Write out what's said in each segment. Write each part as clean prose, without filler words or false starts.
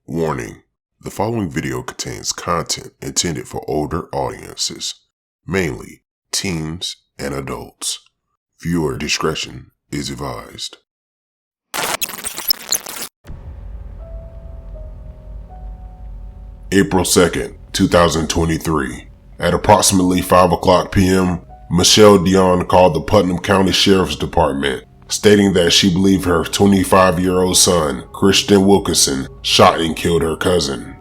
Warning: the following video contains content intended for older audiences, mainly teens and adults. Viewer discretion is advised. April 2nd, 2023. At approximately 5 o'clock p.m., Michelle Dion called the Putnam County Sheriff's Department, stating that she believed her 25-year-old son, Christian Wilkinson, shot and killed her cousin.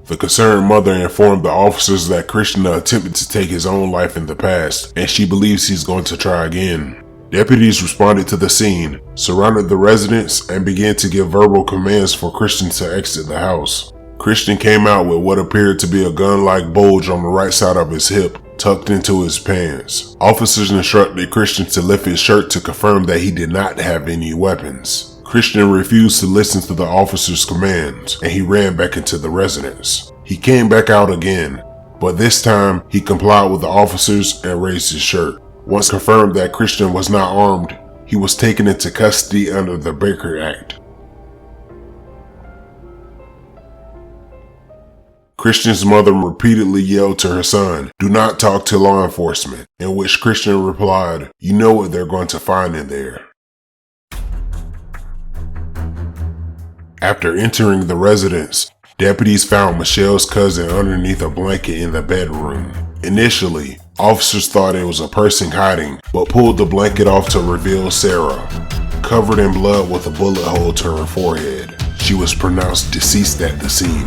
The concerned mother informed the officers that Christian attempted to take his own life in the past, and she believes he's going to try again. Deputies responded to the scene, surrounded the residence, and began to give verbal commands for Christian to exit the house. Christian came out with what appeared to be a gun-like bulge on the right side of his hip, tucked into his pants. Officers instructed Christian to lift his shirt to confirm that he did not have any weapons. Christian refused to listen to the officers' commands, and he ran back into the residence. He came back out again, but this time he complied with the officers and raised his shirt. Once confirmed that Christian was not armed, he was taken into custody under the Baker Act. Christian's mother repeatedly yelled to her son, "Do not talk to law enforcement," in which Christian replied, "You know what they're going to find in there." After entering the residence, deputies found Michelle's cousin underneath a blanket in the bedroom. Initially, officers thought it was a person hiding, but pulled the blanket off to reveal Sarah, covered in blood with a bullet hole to her forehead. She was pronounced deceased at the scene.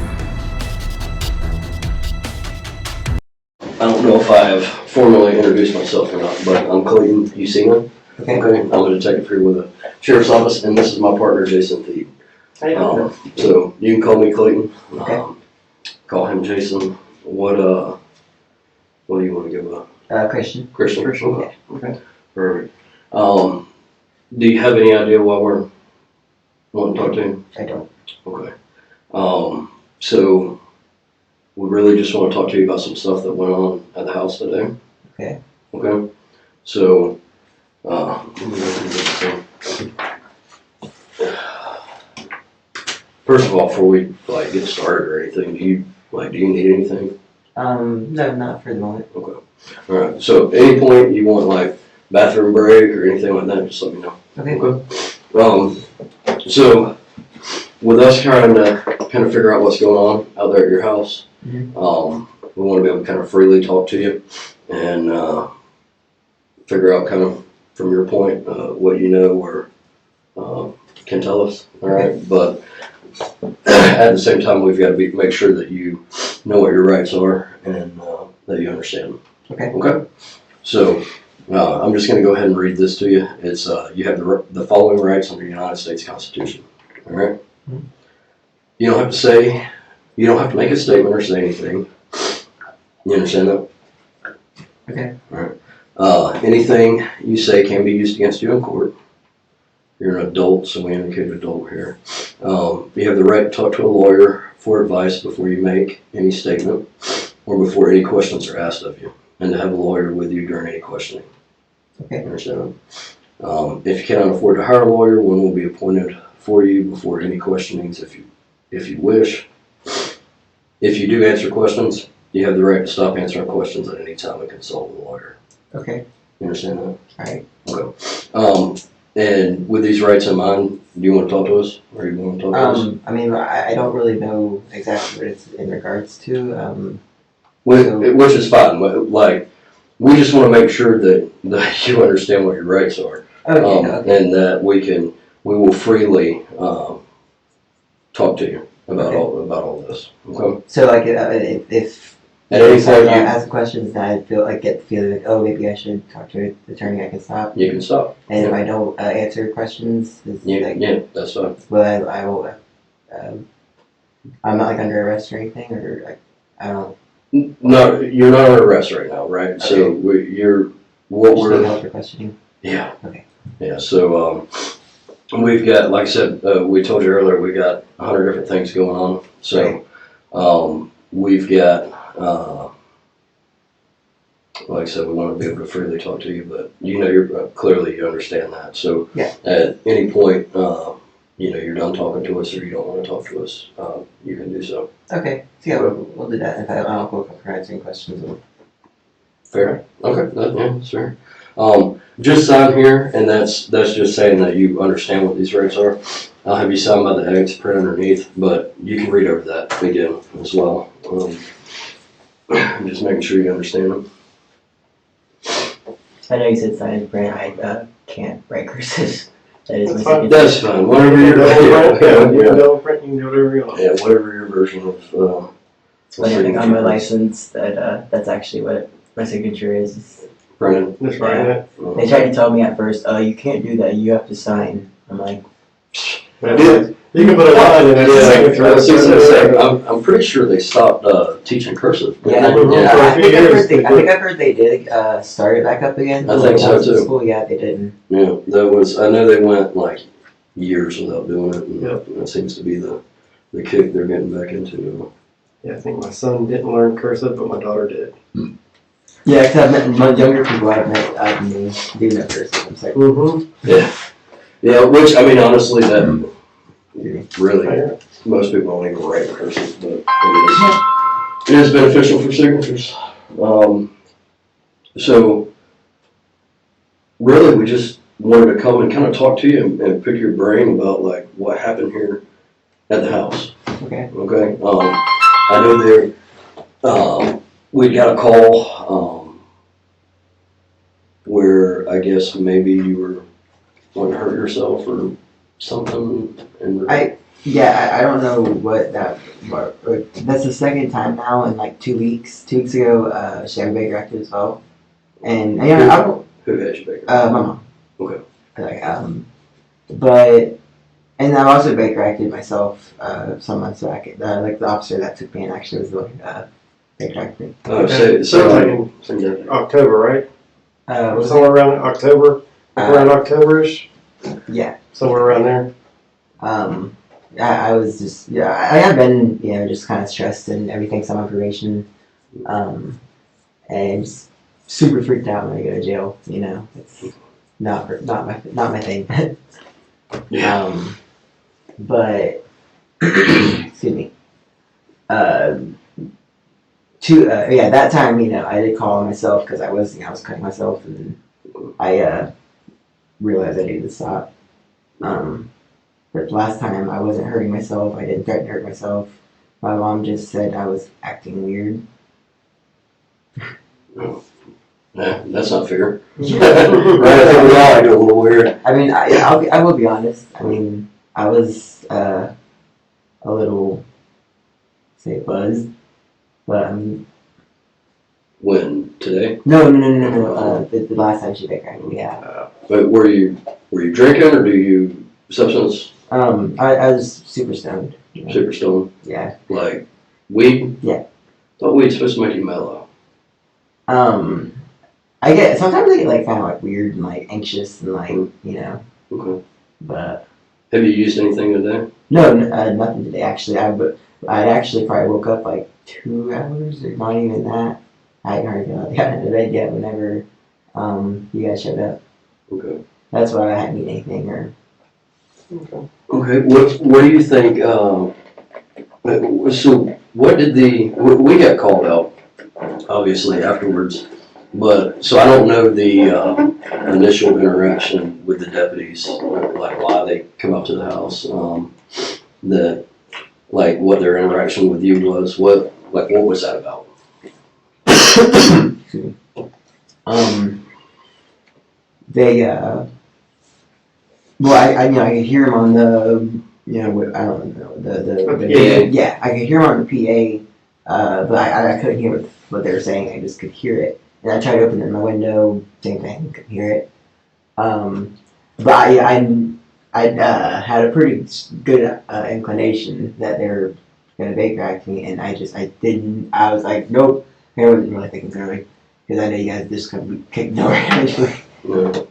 I don't know if I have formally introduced myself or not, but I'm Clayton. You see me? Okay. I'm a detective here with the Sheriff's Office, and this is my partner, Jason Thied. So you can call me Clayton. Okay. Call him Jason. What do you want to give a? Christian. Christian. Yeah. Okay. Perfect. Do you have any idea why we're wanting to talk to him? I don't. Okay. So we really just want to talk to you about some stuff that went on at the house today. Okay. Okay. So, let me go through this thing. First of all, before we get started or anything, do you need anything? No, not for the moment. Okay. All right. So, at any point you want bathroom break or anything like that, just let me know. Okay. Okay. So, with us trying to kind of figure out what's going on out there at your house, Mm-hmm. we want to be able to kind of freely talk to you and figure out kind of from your point what you know or can tell us. All right. Okay. But at the same time, we've got to make sure that you know what your rights are and that you understand them. Okay. Okay. So I'm just going to go ahead and read this to you. It's you have the following rights under the United States Constitution. All right. Mm-hmm. You don't have to make a statement or say anything. You understand that? Okay. All right. Anything you say can be used against you in court. You're an adult, so we indicate adult here. You have the right to talk to a lawyer for advice before you make any statement or before any questions are asked of you, and to have a lawyer with you during any questioning. Okay. You understand that? If you cannot afford to hire a lawyer, one will be appointed for you before any questionings if you wish. If you do answer questions, you have the right to stop answering questions at any time and consult a lawyer. Okay. You understand that? All right. Okay. And with these rights in mind, do you want to talk to us? Or you want to talk to us? I mean, I don't really know exactly what it's in regards to. Which is fine. We just want to make sure that you understand what your rights are. Okay. Okay. And that we will freely talk to you about all this. Okay. So if At any point I ask questions that I get the feeling like, oh, maybe I should talk to an attorney, I can stop. you can stop. And if I don't answer questions, Yeah, that's fine. well, I will. I'm not under arrest or anything, or I don't. No, you're not under arrest right now, right? Okay. So Just help for questioning. Yeah. Okay. Yeah. So we've got, like I said, we told you earlier, we got 100 different things going on. So we've got. Like I said, we want to be able to freely talk to you, but you're clearly you understand that. So yeah. at any point, you're done talking to us or you don't want to talk to us, you can do so. Okay, so yeah, we'll do that. If I'll go up and answer any questions. Fair. Okay, that's fair. Just sign here, and that's just saying that you understand what these rates are. I'll have you sign by the X, print underneath, but you can read over that again as well. Just making sure you understand them. I know you said sign and print. I can't write cursive. That is That's my fine. signature. That's fine. Whatever You your can double print, you can do whatever you want. yeah, whatever your version of It's funny, I think on my license that that's actually what my signature is. printed. Just write it. They tried to tell me at first, you can't do that, you have to sign. I'm like, You can put a line in it. Yeah, I was just gonna say, I'm pretty sure they stopped teaching cursive. yeah, For a I few think years, I've heard they did start it back up again. I think so, When was in too. School, yeah, they didn't. Yeah, I know they went like years without doing it, and Yep. that seems to be the kick they're getting back into. Yeah, I think my son didn't learn cursive, but my daughter did. Yeah, because I've met my younger people I've known do know cursive. I'm like, Mm-hmm. Yeah, which, I mean, honestly, that really? really, most people don't even write cursive, but it is beneficial for signatures. So, really, we just wanted to come and kind of talk to you and pick your brain about, like, what happened here at the house. Okay. Okay, I know we got a call, where I guess maybe you were wanting to hurt yourself or something. Yeah, I don't know what that's the second time now in like 2 weeks. 2 weeks ago, Chevy Baker acted as well. And I don't, Who had you, Baker? my mom. Okay. But, and I've also Baker acted myself, some months back. Like the officer that took me in actually was the one who, Baker acted me. So like in October, right? Was Somewhere around October, around October-ish, yeah. somewhere around there. I was just, I have been, just kind of stressed and everything, some information, and just super freaked out when I go to jail. It's not my thing. Yeah. But excuse me. That time, I did call myself because I was cutting myself, and I realized I needed to stop. But last time I wasn't hurting myself. I didn't threaten to hurt myself. My mom just said I was acting weird. Yeah, that's not fair. Right, I think we all act a little weird. I mean, I will be honest. I mean, I was a little, say, buzzed, but When? Today? no. The last time she got cracked, yeah. But were you drinking or do you substance? I was super stoned. Super stoned? Yeah. Like weed? Yeah. Thought weed's supposed to make you mellow. Sometimes I get like kind of like weird and like anxious and like Okay. but Have you used anything today? no, nothing today actually. I'd actually probably woke up like 2 hours or not even that. I hadn't hardly gotten out of bed yet whenever you guys showed up. Okay. That's why I hadn't eaten anything or. Okay. What do you think? So what did we got called out obviously afterwards, but so I don't know the initial interaction with the deputies, like why they come up to the house. What their interaction with you was. What was that about? They well, I could hear him on the I don't know the PA. yeah, I could hear him on the PA, but I couldn't hear what they were saying. I just could hear it, and I tried to open my window, same thing, couldn't hear it. But I had a pretty good inclination that they were gonna Baker act me, and I didn't. I was like, nope. I wasn't really thinking clearly because I know you guys just gonna kick the door eventually. Yeah.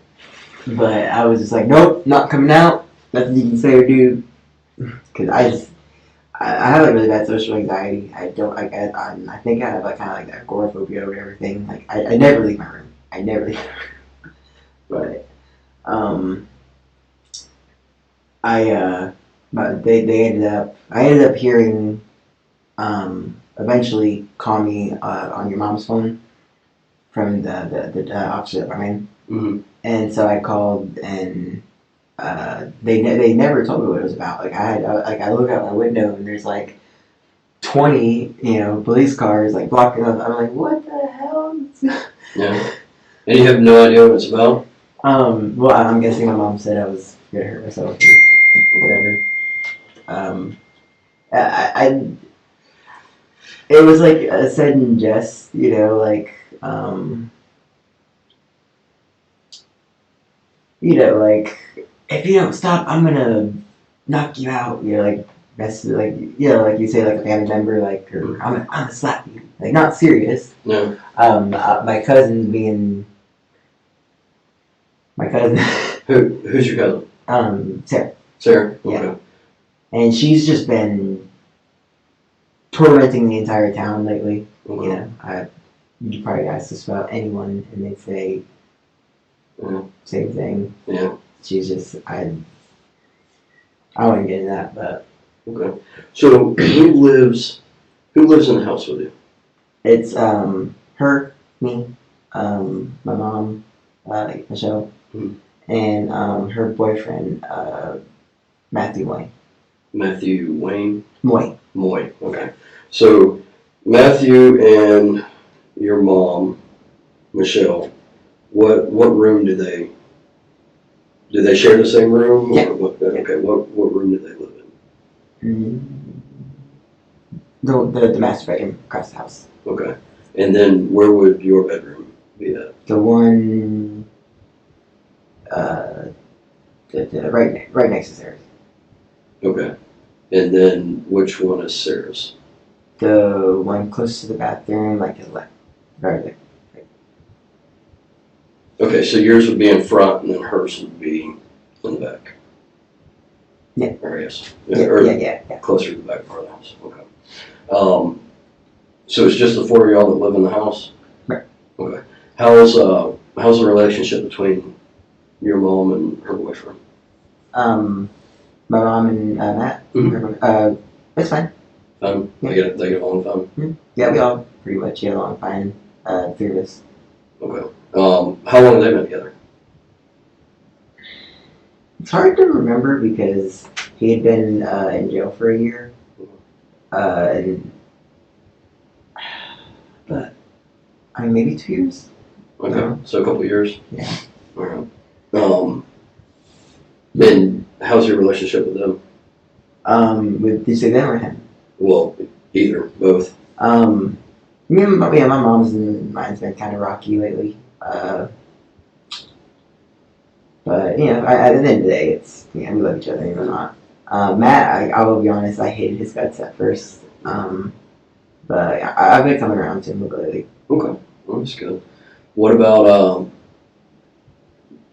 But I was just like, nope, not coming out. Nothing you can say or do. Because I have like really bad social anxiety. I think I have like kind of like that agoraphobia over everything. Like I never leave my room. I never leave my room. But But they ended up. I ended up hearing, eventually call me on your mom's phone from the officer that I'm in, Mm-hmm. and so I called, and they never told me what it was about. Like I look out my window and there's like 20 police cars like blocking up. I'm like, what the hell? Yeah. And you have no idea what it's about? Well, I'm guessing my mom said I was gonna hurt myself or whatever. I it was like a sudden jest, like like if you don't stop, I'm gonna knock you out. Like that's like like you say, like a family member, like, or I'm gonna slap you. Like not serious. No. My cousin being my cousin. Who's your cousin? Sarah. Sarah? Yeah. Okay. And she's just been tormenting the entire town lately. Okay. You probably ask this about anyone, and they say Yeah. same thing. Yeah. She's just I wouldn't get into that, but Okay. So who lives in the house with you? it's her, me, my mom, Michelle, Mhm. and her boyfriend, Matthew Moy. Matthew Wayne? Moy. Moy. Okay. So Matthew and your mom, Michelle, what room do they share the same room? Yeah. Okay. What room do they live in? The master bedroom across the house. Okay. And then where would your bedroom be at? The one, right next to Sarah's. Okay. And then which one is Sarah's? The one close to the bathroom, like to the left, right there. Okay, so yours would be in front, and then hers would be in the back. Yeah. Or yes. Yeah. Closer to the back part of the house. Okay. So it's just the four of y'all that live in the house? Right. Okay. How's the relationship between your mom and her boyfriend? My mom and Matt. It's fine. Yeah. They get along fine? Yeah, we all pretty much get along fine. Three of us. Okay. How long have they been together? It's hard to remember because he had been in jail for a year. But I mean, maybe 2 years. Okay. Yeah. So a couple of years? Yeah. All right. And how's your relationship with them? Did you say them or him? Well, either, both. My mom's and mine's been kind of rocky lately. But at the end of the day, it's we love each other, or not. Matt, I will be honest, I hated his guts at first. But I've been coming around to him a bit lately. Okay, well, that's good. What about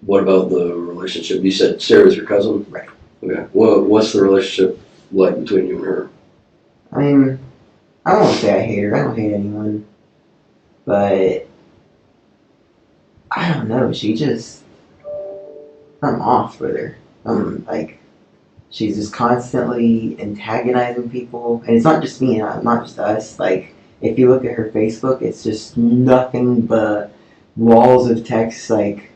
the relationship? You said Sarah's your cousin, Right? Okay. What's the relationship like between you and her? I mean, I won't say I hate her. I don't hate anyone, but I don't know. She just, I'm off with her. Like, she's just constantly antagonizing people, and it's not just me, not just us. Like, if you look at her Facebook, it's just nothing but walls of text, like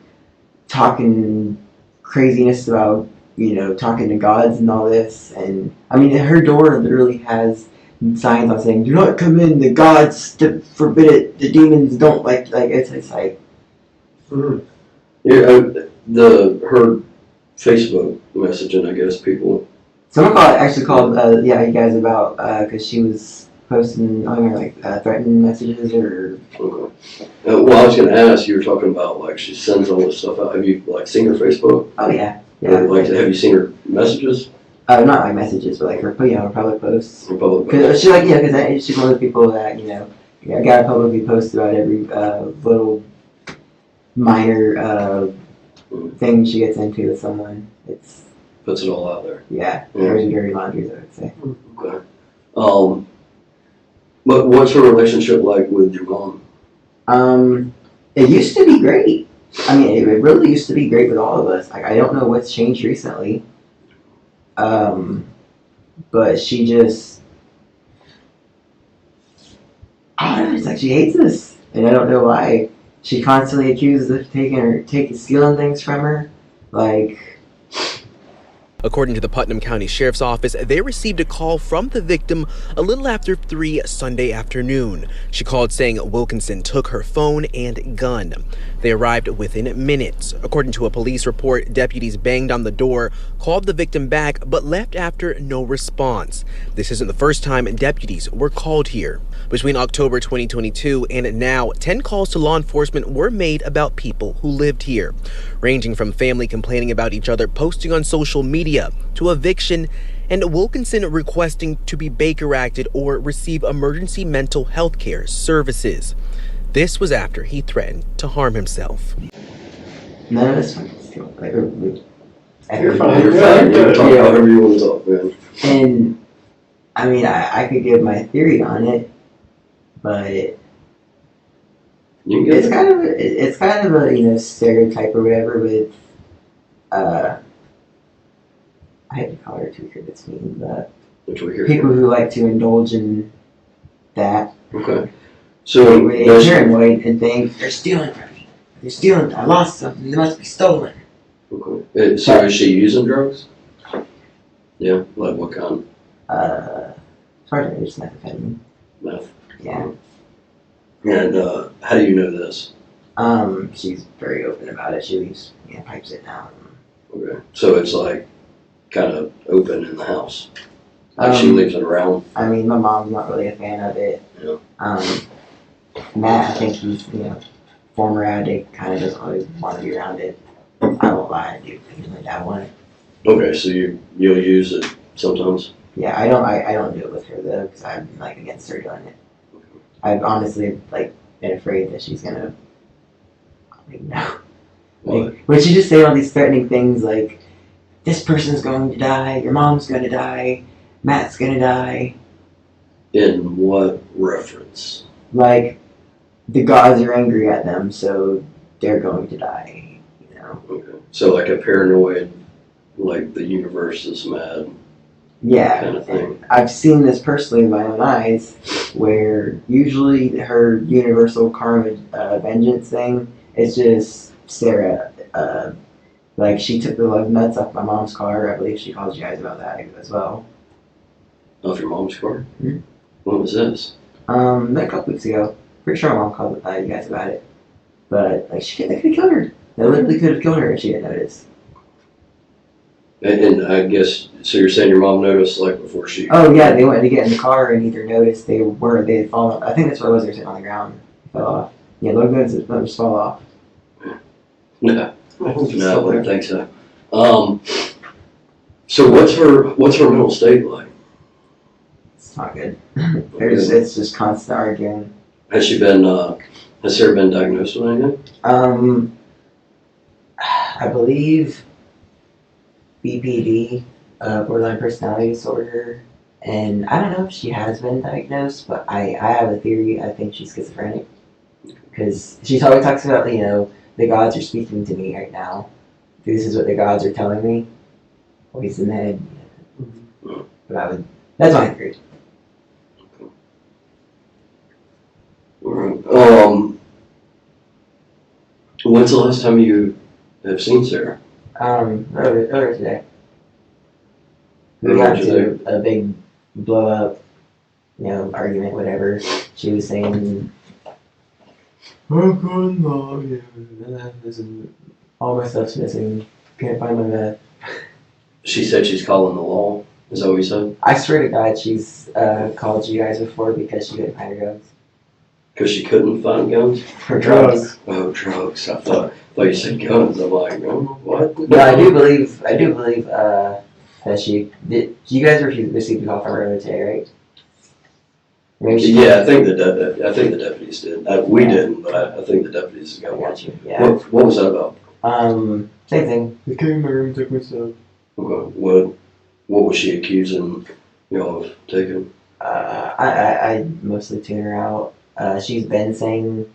talking craziness about, talking to gods and all this. And I mean, her door literally has signs on saying, "Do not come in. The gods forbid it. The demons don't like." Like it's like. Mm-hmm. Yeah, her Facebook messaging, I guess people. Someone actually called you guys about because she was posting on her threatening messages or. Okay. Well, I was going to ask. You were talking about she sends all this stuff out. Have you seen her Facebook? Oh yeah. Have you seen her messages? Not like messages, but her public posts. Her public Because she's one of the people that gotta publicly post about every little minor thing she gets into with someone. It's puts it all out there. yeah. There's dirty laundries, I would say. Okay. But what's her relationship like with your mom? It used to be great. I mean, it really used to be great with all of us. Like, I don't know what's changed recently. But she just, I don't know, it's like she hates us. And I don't know why. She constantly accuses us of stealing things from her. Like, According to the Putnam County Sheriff's Office, they received a call from the victim a little after 3 Sunday afternoon. She called saying Wilkinson took her phone and gun. They arrived within minutes. According to a police report, deputies banged on the door, called the victim back, but left after no response. This isn't the first time deputies were called here. Between October 2022 and now, 10 calls to law enforcement were made about people who lived here, ranging from family complaining about each other posting on social media to eviction, and Wilkinson requesting to be Baker Acted or receive emergency mental health care services. This was after he threatened to harm himself. none of us fucking steal. Like, You're fine. You're fine. You can talk however you want to talk, man. And, I mean, I could give my theory on it, but You can get it's kind of a stereotype or whatever with I hate to call her tweaker, that's mean, but which we hear. people who like to indulge in that. Okay. So They does she- paranoid and think they're stealing from me. They're stealing. I lost something. They must be stolen. okay. So is she using drugs? Yeah. Like what kind? As far as I know, just methamphetamine. Meth. Yeah. And how do you know this? She's very open about it. She leaves, pipes it down. Okay. So it's like kind of open in the house. Like she leaves it around. I mean, my mom's not really a fan of it. Yeah. Matt, I think he's, former addict, kind of doesn't always want to be around it. I won't lie, I do occasionally dabble in it. Okay. So you'll use it sometimes. Yeah, I don't do it with her though, because I'm like against her doing it. I've honestly been afraid that she's gonna, no. What? When she just say all these threatening things like, this person's going to die, your mom's gonna die, Matt's gonna die. In what reference? Like, the gods are angry at them, so they're going to die, Okay. So like a paranoid, like the universe is mad. Yeah, Kind of thing. and I've seen this personally with my own eyes, where usually her universal karma vengeance thing is just Sarah. Like, she took the lug nuts off my mom's car. I believe she called you guys about that as well. Off your mom's car? Mhm. What was this? A couple weeks ago. Pretty sure my mom called you guys about it. But, they could have killed her. They literally could have killed her if she didn't notice. And I guess, so you're saying your mom noticed like before she... Oh, yeah, they went to get in the car and either noticed they had fallen. I think that's what it was. They were sitting on the ground. They fell off. Yeah, lug nuts just fall off. No, I wouldn't think so. So what's her mental state like? It's not good. It's just constant arguing. Has Sarah been diagnosed with anything? I believe BPD, borderline personality disorder, and I don't know if she has been diagnosed, but I have a theory. I think she's schizophrenic because she always talks about the gods are speaking to me right now. This is what the gods are telling me. Voice in the head. But that's my theory. Alright. When's the last time you have seen Sarah? Earlier today. We Earlier got today. into a big blow up, argument, whatever. She was saying, all my stuff's missing. Can't find my meth. She said she's calling the law. Is that what you said? I swear to God, she's called you guys before because she couldn't find her guns. Because she couldn't find guns? For drugs. Oh, drugs. I thought you said guns. I'm like, oh, what? But I do believe that she did. You guys received a call from her earlier today, right? Maybe she Yeah, I think the deputies did. We didn't, but I think the deputies got one. got you. Yeah. What was that about? Same thing. They came in my room, took my stuff. Okay. What was she accusing y'all of taking? I mostly tune her out. She's been saying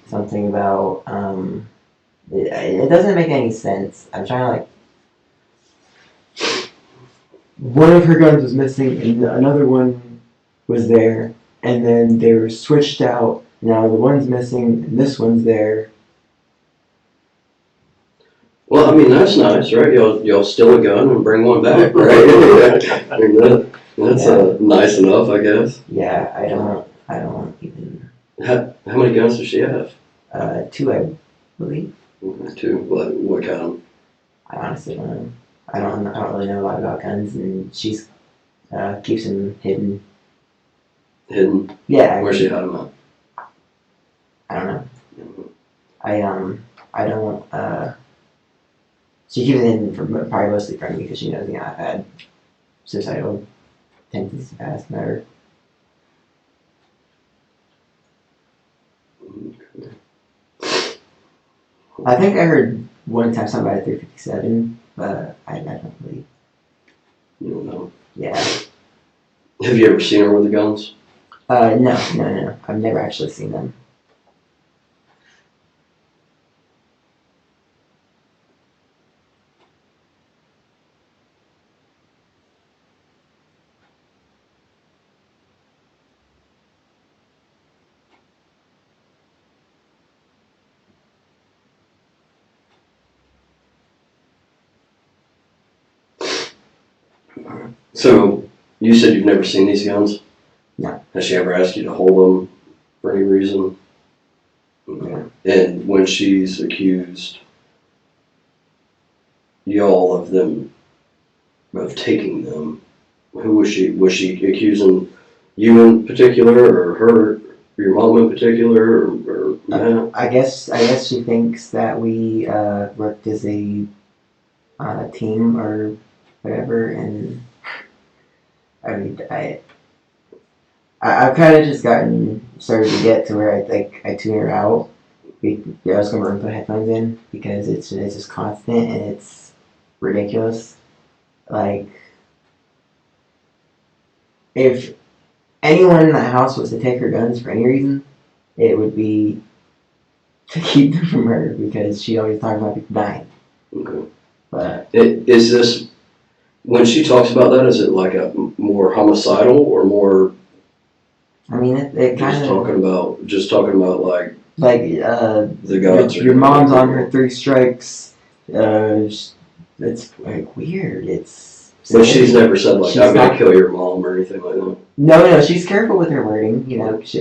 something about it doesn't make any sense. I'm trying to one of her guns was missing and another one was there, and then they were switched out. Now the one's missing and this one's there. Well, I mean, that's nice, right? Y'all steal a gun and bring one back, right? I mean, that's nice enough, I guess. Yeah, I don't even. How many guns does she have? 2, I believe. Two. What kind? I honestly don't know. I don't really know a lot about guns, and she's keeps them hidden. Hidden? Yeah. Where's she hide them at? I don't know. I don't. She keeps it hidden probably mostly from me because she knows, I've had suicidal tendencies in the past. Never. I think I heard one time something about a 357, but I don't believe. You don't know. Yeah. Have you ever seen her with the guns? No. I've never actually seen them. So, you said you've never seen these guns? No. Has she ever asked you to hold them for any reason? Okay. And when she's accused y'all of taking them, who was she? Was she accusing you in particular, or her, your mom in particular, or Matt? I guess she thinks that we worked as a team or whatever, and I mean, I've kind of just started to get to where I think I tune her out. I was gonna put headphones in because it's just constant and it's ridiculous. Like, if anyone in that house was to take her guns for any reason, it would be to keep them from her because she always talks about people dying. Okay. But Is this, when she talks about that, is it like a more homicidal or more I mean, it kind of just talking about like the gods? your mom's on her 3 strikes. It's like weird. It's. But she's never said like, I'm gonna not, kill your mom or anything like that. No, she's careful with her wording,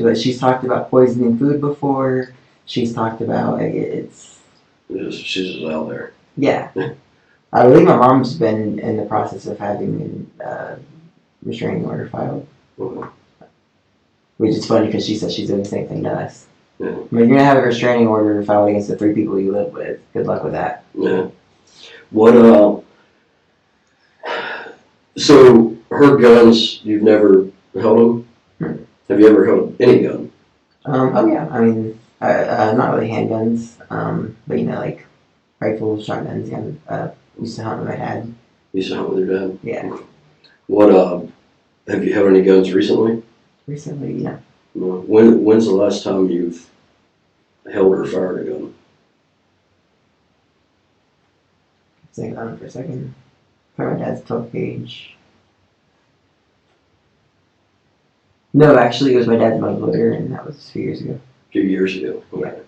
but she's talked about poisoning food before. She's talked about it's. She's just out there. Yeah. I believe my mom's been in the process of having a restraining order filed. Okay. Which is funny because she says she's doing the same thing to us. Yeah. I mean, you're going to have a restraining order filed against the 3 people you live with. Good luck with that. Yeah. What, so her guns, you've never held them? Have you ever held any gun? Oh yeah, I mean, not really handguns, but like rifles, shotguns. Yeah, used to hunt with my dad. Used to hunt with your dad? Yeah. What, have you held any guns recently? Recently, yeah. No. When's the last time you've held or fired a gun? Think on it for a second. Probably my dad's 12 gauge. No, actually, it was my dad's muzzleloader, and that was a few years ago. A few years ago. Okay. Yeah.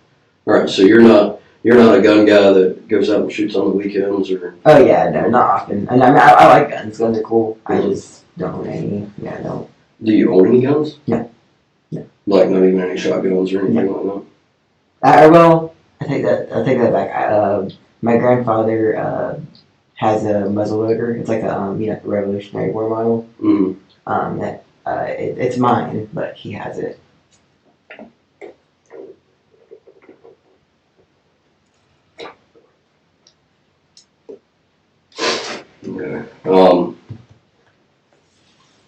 All right. So you're not a gun guy that goes out and shoots on the weekends, or? Oh yeah, no, not often. And I mean, I like guns. Guns are cool. I just don't own any. Yeah, I don't. Do you own any guns? No. No. Like not even any shotguns or anything like that? Well, I take that back. My grandfather has a muzzleloader. It's like a Revolutionary War model. Mm-hmm. It's mine, but he has it. Okay.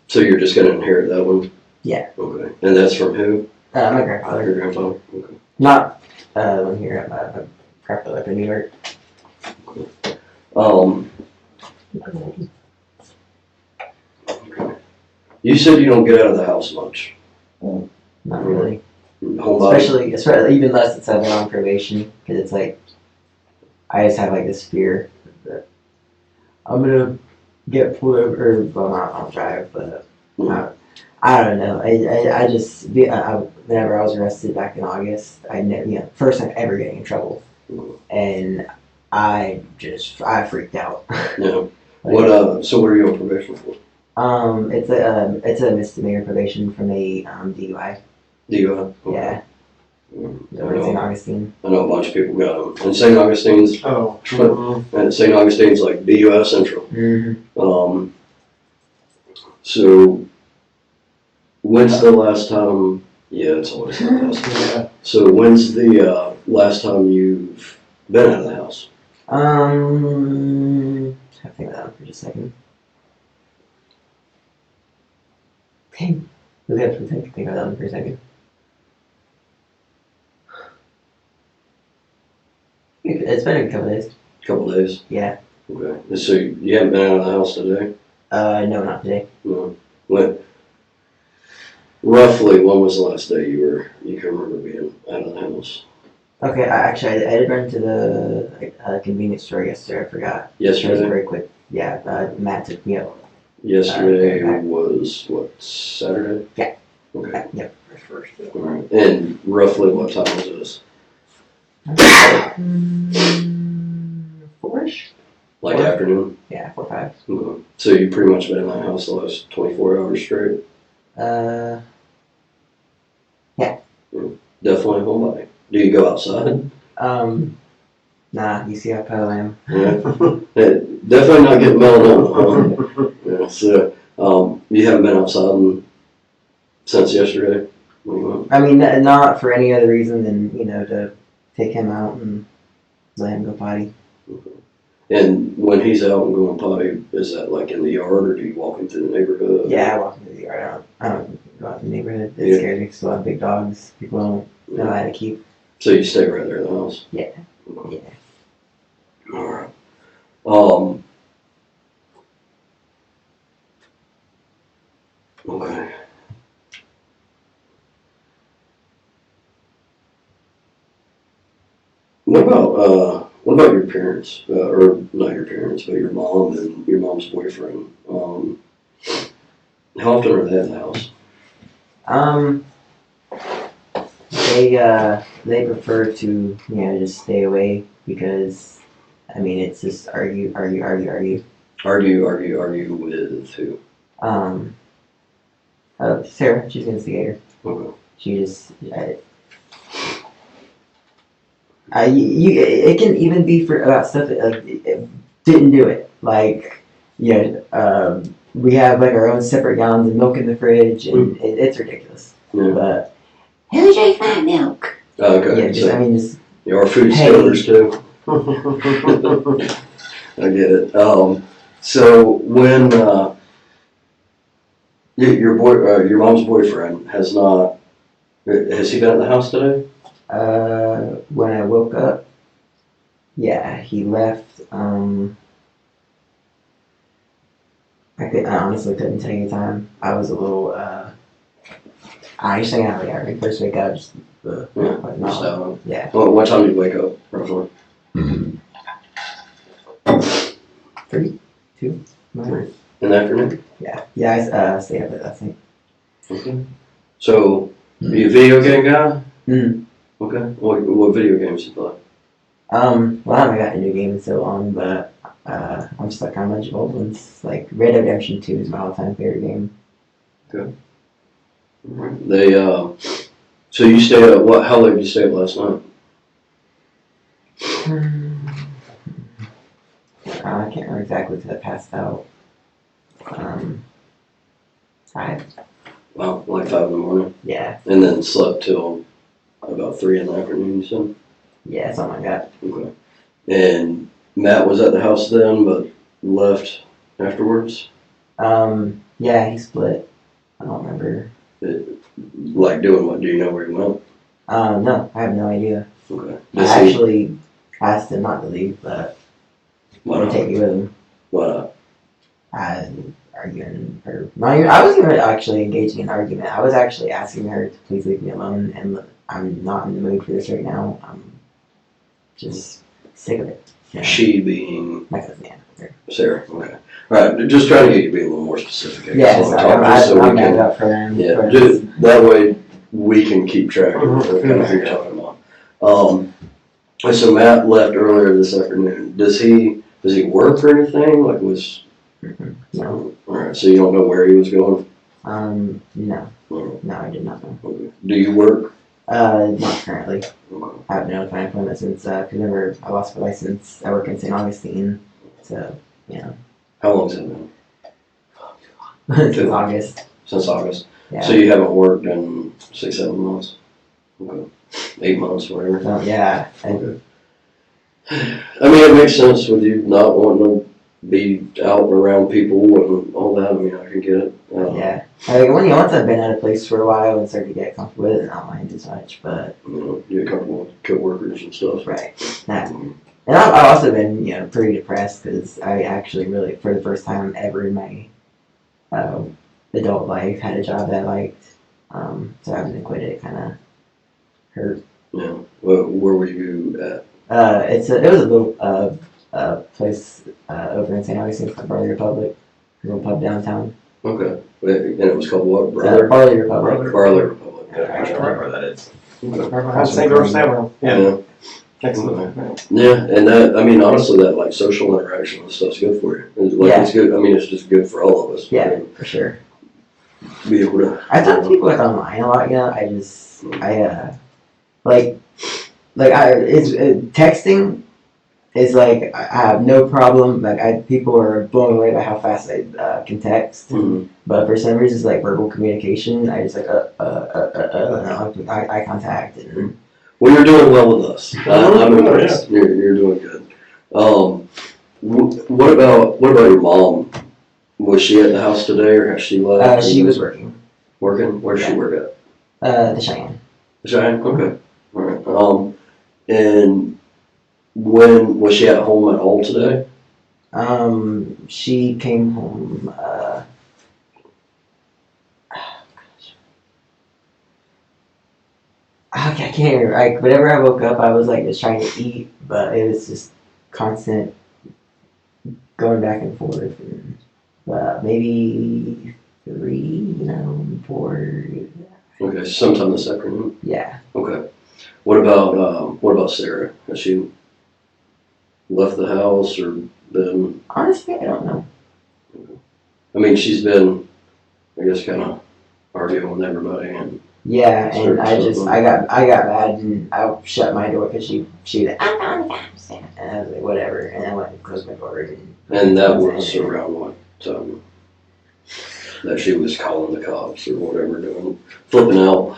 So you're just gonna inherit that one? Yeah. Okay. And that's from who? My grandfather. Your grandfather? Okay. Not one here at my grandfather up in New York. Okay. You said you don't get out of the house much. Not really. Homebody? Especially even less since I've been on probation, because it's like I just have like this fear that I'm gonna get pulled over, or, well, not on drive, but I don't know. I just, whenever I was arrested back in August, I never, first time ever getting in trouble. And I freaked out. Yeah. What, so what are you on probation for? It's a misdemeanor probation from a DUI. DUI? Yeah. Over in St. Augustine. I know a bunch of people got them. And St. Augustine's, Oh. and St. Augustine's like DUI Central. Mm-hmm. So when's the last time? Yeah, it's always the last time. Yeah. So when's the last time you've been out of the house? I think of that one for just a second. Dang. Really have to think of that one for a second. It's been a couple days. Couple days. Yeah. Okay. So you haven't been out of the house today? No, not today. No. Roughly, when was the last day you can remember being out of the house? Okay, I did run to the convenience store yesterday. I forgot. It was Yesterday? very quick. Yeah, Matt took me out. Yesterday was, what, Saturday? Yeah. Okay. Yep. First. Alright. And roughly what time was this? 4-ish? Like 4. afternoon? Yeah, 4 5. Okay. So you've pretty much been in that house the last 24 hours straight? Definitely homebody. Do you go outside? Nah, you see how pale I am. Yeah. Definitely not getting melanoma, huh? Yeah, so, you haven't been outside since yesterday? I mean, not for any other reason than, to take him out and let him go potty. And when he's out and going potty, is that like in the yard or do you walk into the neighborhood? Yeah, I walk into the yard. I don't go out in the neighborhood. It Yeah. scares me because I have big dogs. People don't know how to keep. So you stay right there in the house? Yeah. Okay. Yeah. Alright. Okay. What about your parents, or not your parents, but your mom and your mom's boyfriend? How often are they at the house? They prefer to, just stay away because, I mean, it's just argue. Argue with who? Sarah, she's an instigator. Okay. She just, it can even be about stuff that it didn't do it. Like, we have like our own separate gallons of milk in the fridge, and it's ridiculous. Yeah. But who drank my milk? Okay. Yeah, just Our food Hey. stealers too. I get it. So when your mom's boyfriend has he been at the house today? When I woke up, yeah, he left. I honestly couldn't tell you the time. I was a little. I just hang out when I first wake up. Just like, no. Just out. Yeah. What time did you wake up roughly? 3, 2. In the afternoon. Yeah. I stayed up at that thing. Okay. So, are you a video game guy? Mm. Okay. What video games you play? Well, I haven't gotten a new game in so long, but I'm stuck on a bunch of old ones. Like Red Dead Redemption 2 is my all-time favorite game. They so you stayed up how late did you stay up last night? I can't remember exactly because I passed out. 5. Wow, like 5 in the morning. Yeah. And then slept till about 3 in the afternoon, you said? Yeah, something like that. Okay. And Matt was at the house then, but left afterwards? Yeah, he split. I don't remember. Like doing what? Do you know where he went? No, I have no idea. Okay. I actually asked him not to leave, but Why to not? take me with him. Why not? Arguing or not even, I wasn't even actually engaging in an argument. I was actually asking her to please leave me alone, and I'm not in the mood for this right now. I'm just sick of it. She being My cousin, yeah. Sarah. Okay. Right, just trying to get you to be a little more specific. I guess, Yeah, on the so topic, just so I'll we get it can, up for them. yeah, just, that way we can keep track of kind of who you're talking about. And so Matt left earlier this afternoon. Does he work or anything? Like No. Alright, so you don't know where he was going? No. Alright, No, I did not know. okay. Do you work? Not currently. Okay. I haven't been able to find employment since, whenever I lost my license, I work in St. Augustine, so, How long's it been? since August, Since August. yeah. So you haven't worked in 6-7 months? Okay. 8 months, whatever. So, yeah, Okay. I mean, it makes sense with you not wanting to be out and around people and all that. I mean, I can get it. yeah. Once I've been at a place for a while and start to get comfortable with it, I don't mind as much, but, You get comfortable with coworkers and stuff. right. That. And I've also been, pretty depressed because I actually really, for the first time ever in my adult life, had a job that I liked. So having to quit it kind of hurt. Yeah. Where were you at? It was a little place over in St. Augustine called Barley Republic, a little pub downtown. Okay. And it was called what? Brother? Barley Republic. Barley Republic. I don't know where that is. Okay. St. George Tavern. Yeah. Yeah. Excellent. Yeah, and that, I mean, honestly, that like social interaction and stuff's good for you. It's, like, Yeah. it's good. I mean, it's just good for all of us. Yeah, for sure. Be able to. I talk to people like online a lot. Texting is like I have no problem. Like people are blown away by how fast I can text. Mhm. But for some reason, it's like verbal communication. I just like eye contact and. Well, you're doing well with us. I'm Oh, impressed. You're doing good. What about your mom? Was she at the house today, or has she left? She was working. Working. Where does she Yeah. work at? The Cheyenne. Cheyenne. Okay. All right. And when was she at home at all today? She came home. Okay, I can't remember. Like, whenever I woke up, I was like just trying to eat, but it was just constant going back and forth. And, maybe 3, 4. Okay, sometime this afternoon. Yeah. Okay. What about Sarah? Has she left the house or been? Honestly, I don't know. I mean, she's been, I guess, kind of arguing with everybody and. Yeah, and Sure, I got mad and I shut my door because she was like, I'm on the house. And I was like, whatever. And I went and closed my door. And that was around what time? That she was calling the cops or whatever, flipping out.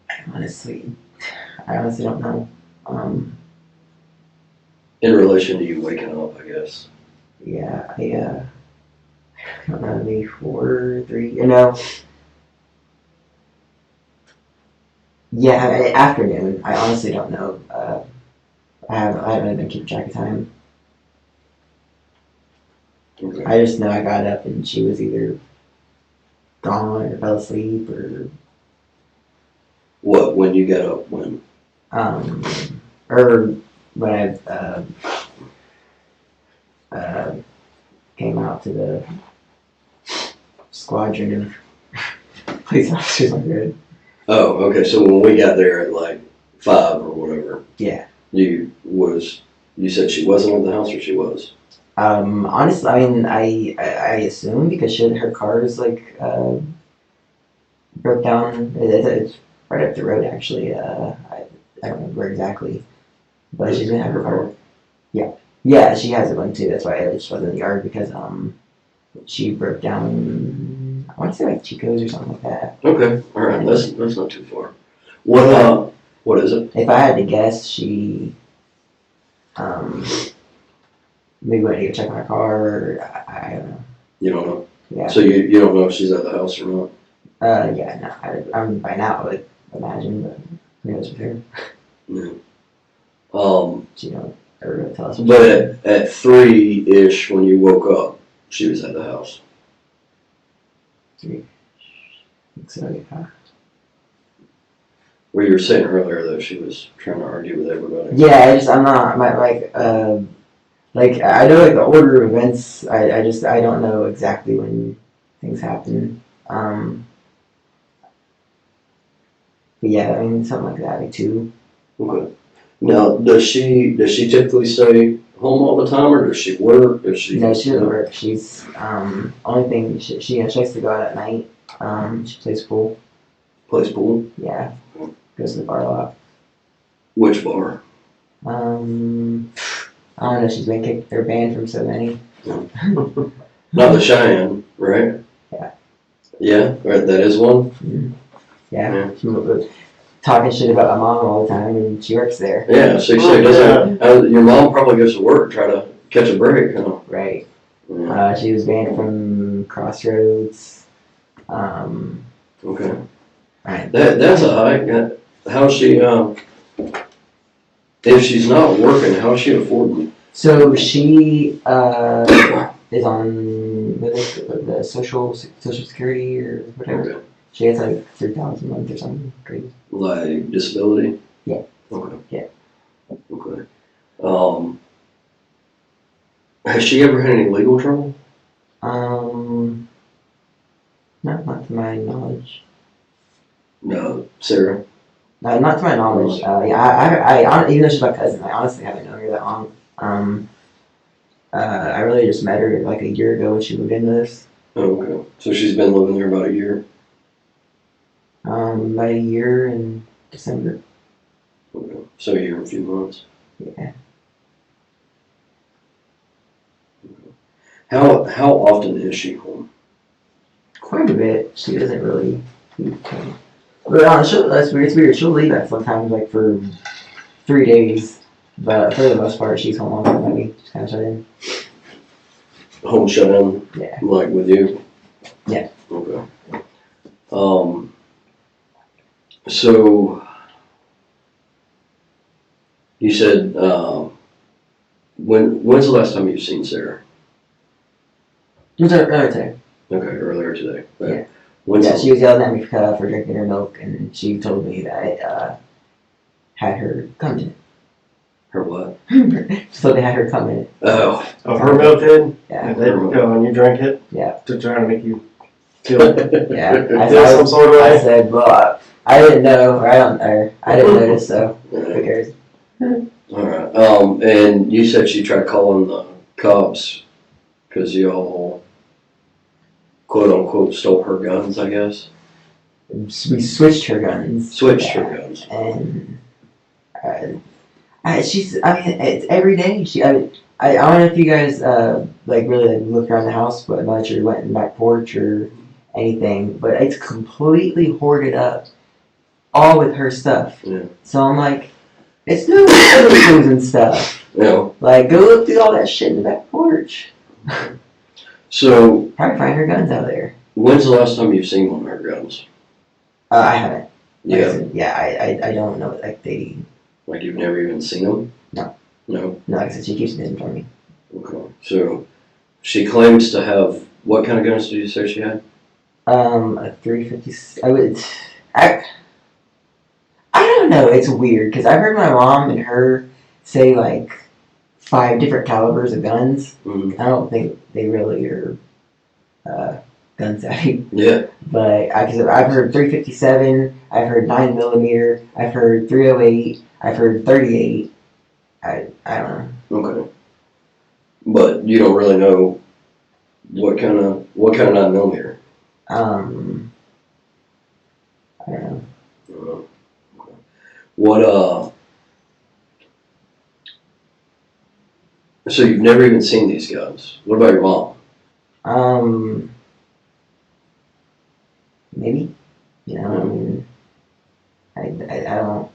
I honestly don't know. In relation to you waking up, I guess. Yeah, I don't know, maybe 4, 3, Yeah, afternoon. I honestly don't know. I haven't been keeping track of time. Okay. I just know I got up and she was either gone or fell asleep or What, when you get up, when? or when I came out to the squadron of police officers on grid. Oh, okay, so when we got there at like 5 or whatever. Yeah. You said she wasn't at the house or she was? Honestly, I mean, I assume because her car is like broke down. It's right up the road, actually. I don't remember exactly, but she's gonna have her car. Yeah, she has one too. That's why it just wasn't in the yard because she broke down. I want to say like Chico's or something like that. Okay, all right, that's not too far. What is it? If I had to guess, she maybe went to go check my car. Or I don't know. You don't know? Yeah. So you don't know if she's at the house or not? Yeah, no, I mean, by now I would imagine, but who knows with her? Yeah. She don't ever really tell us. But at 3-ish when you woke up, she was at the house. So, yeah. Where you were saying earlier that she was trying to argue with everybody. Yeah, I'm not, the like I know like the order of events. I don't know exactly when things happen. But yeah, I mean something like that, like 2. Okay. Now, does she typically stay home all the time, or does she work? Does she? No, she doesn't work. She's only thing she likes to go out at night. She plays pool. Plays pool. Yeah, goes to the bar a lot. Which bar? I don't know. She's been kicked or banned from so many. Not the Cheyenne, right? Yeah. Yeah, right. That is one. Yeah. She was talking shit about my mom all the time, and she works there. Yeah. So you doesn't. Your mom probably goes to work, try to catch a break, huh? Right. Yeah. She was banned from Crossroads. Okay. Right. That's a high. How's she? If she's not working, how's she affording? So she is on the social security or whatever. Okay. She gets like 3,000 a month or something crazy. Like disability? Yeah. Okay. Yeah. Okay. Has she ever had any legal trouble? No, not to my knowledge. No, Sarah. Not to my knowledge. I even though she's my cousin, I honestly haven't known her that long. I really just met her like a year ago when she moved into this. Oh, okay. So she's been living there about a year. About a year in December. Okay. So a year and a few months. Yeah. How often is she home? Quite a bit. She doesn't really leave town. But that's weird. It's weird. She'll leave at sometimes like for 3 days, but for the most part, she's home all the time. Maybe just kind of shut in. Home shut in? Yeah. Like with you? Yeah. Okay. So you said when's the last time you've seen Sarah? It was earlier today. Okay, earlier today. Right. Yeah. When's Yeah, the- she was yelling at me for drinking her milk, and she told me that it had her come in. Her what? She told me it had her come in. Oh. Of her milk did? Yeah. And then and you drank it? Yeah. To try to make you feel Yeah. feel some sort of I way? said, well, I didn't know, or I didn't notice, so who Alright. cares? And you said she tried calling the cops because y'all quote unquote stole her guns, I guess. We switched her guns. Switched Yeah. her guns. And it's every day. I don't know if you guys really looked around the house, but much or went in the back porch or anything, but it's completely hoarded up, all with her stuff. Yeah. So I'm like, it's no clothes and stuff. Yeah. Like, go look through all that shit in the back porch. So Probably find her guns out there. when's the last time you've seen one of her guns? I haven't. Like I Yeah. said, yeah, I don't know. Like Like you've never even seen them? No. No? no, like I said, she keeps them from me. Okay. So she claims to have, what kind of guns did you say she had? A 350. I don't know. It's weird because I've heard my mom and her say like 5 different calibers of guns. Mm-hmm. I don't think they really are gun savvy. Yeah. But I've heard 357. I've heard 9mm. I've heard 308. I've heard 38. I don't know. Okay. But you don't really know what kind of 9mm? I don't know. Okay. What so you've never even seen these guns. What about your mom? Maybe. You know, I mean, I don't.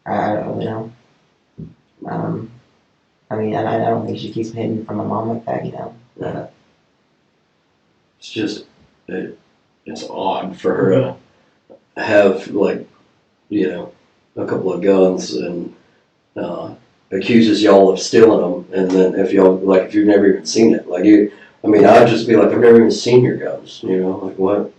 I don't really know. I mean, I don't think she keeps them hidden from my mom like that, you know. It's just it's odd for her to have like, you know, a couple of guns and accuses y'all of stealing them, and then if you've never even seen it, I'd just be like, I've never even seen your guns, you know, like what?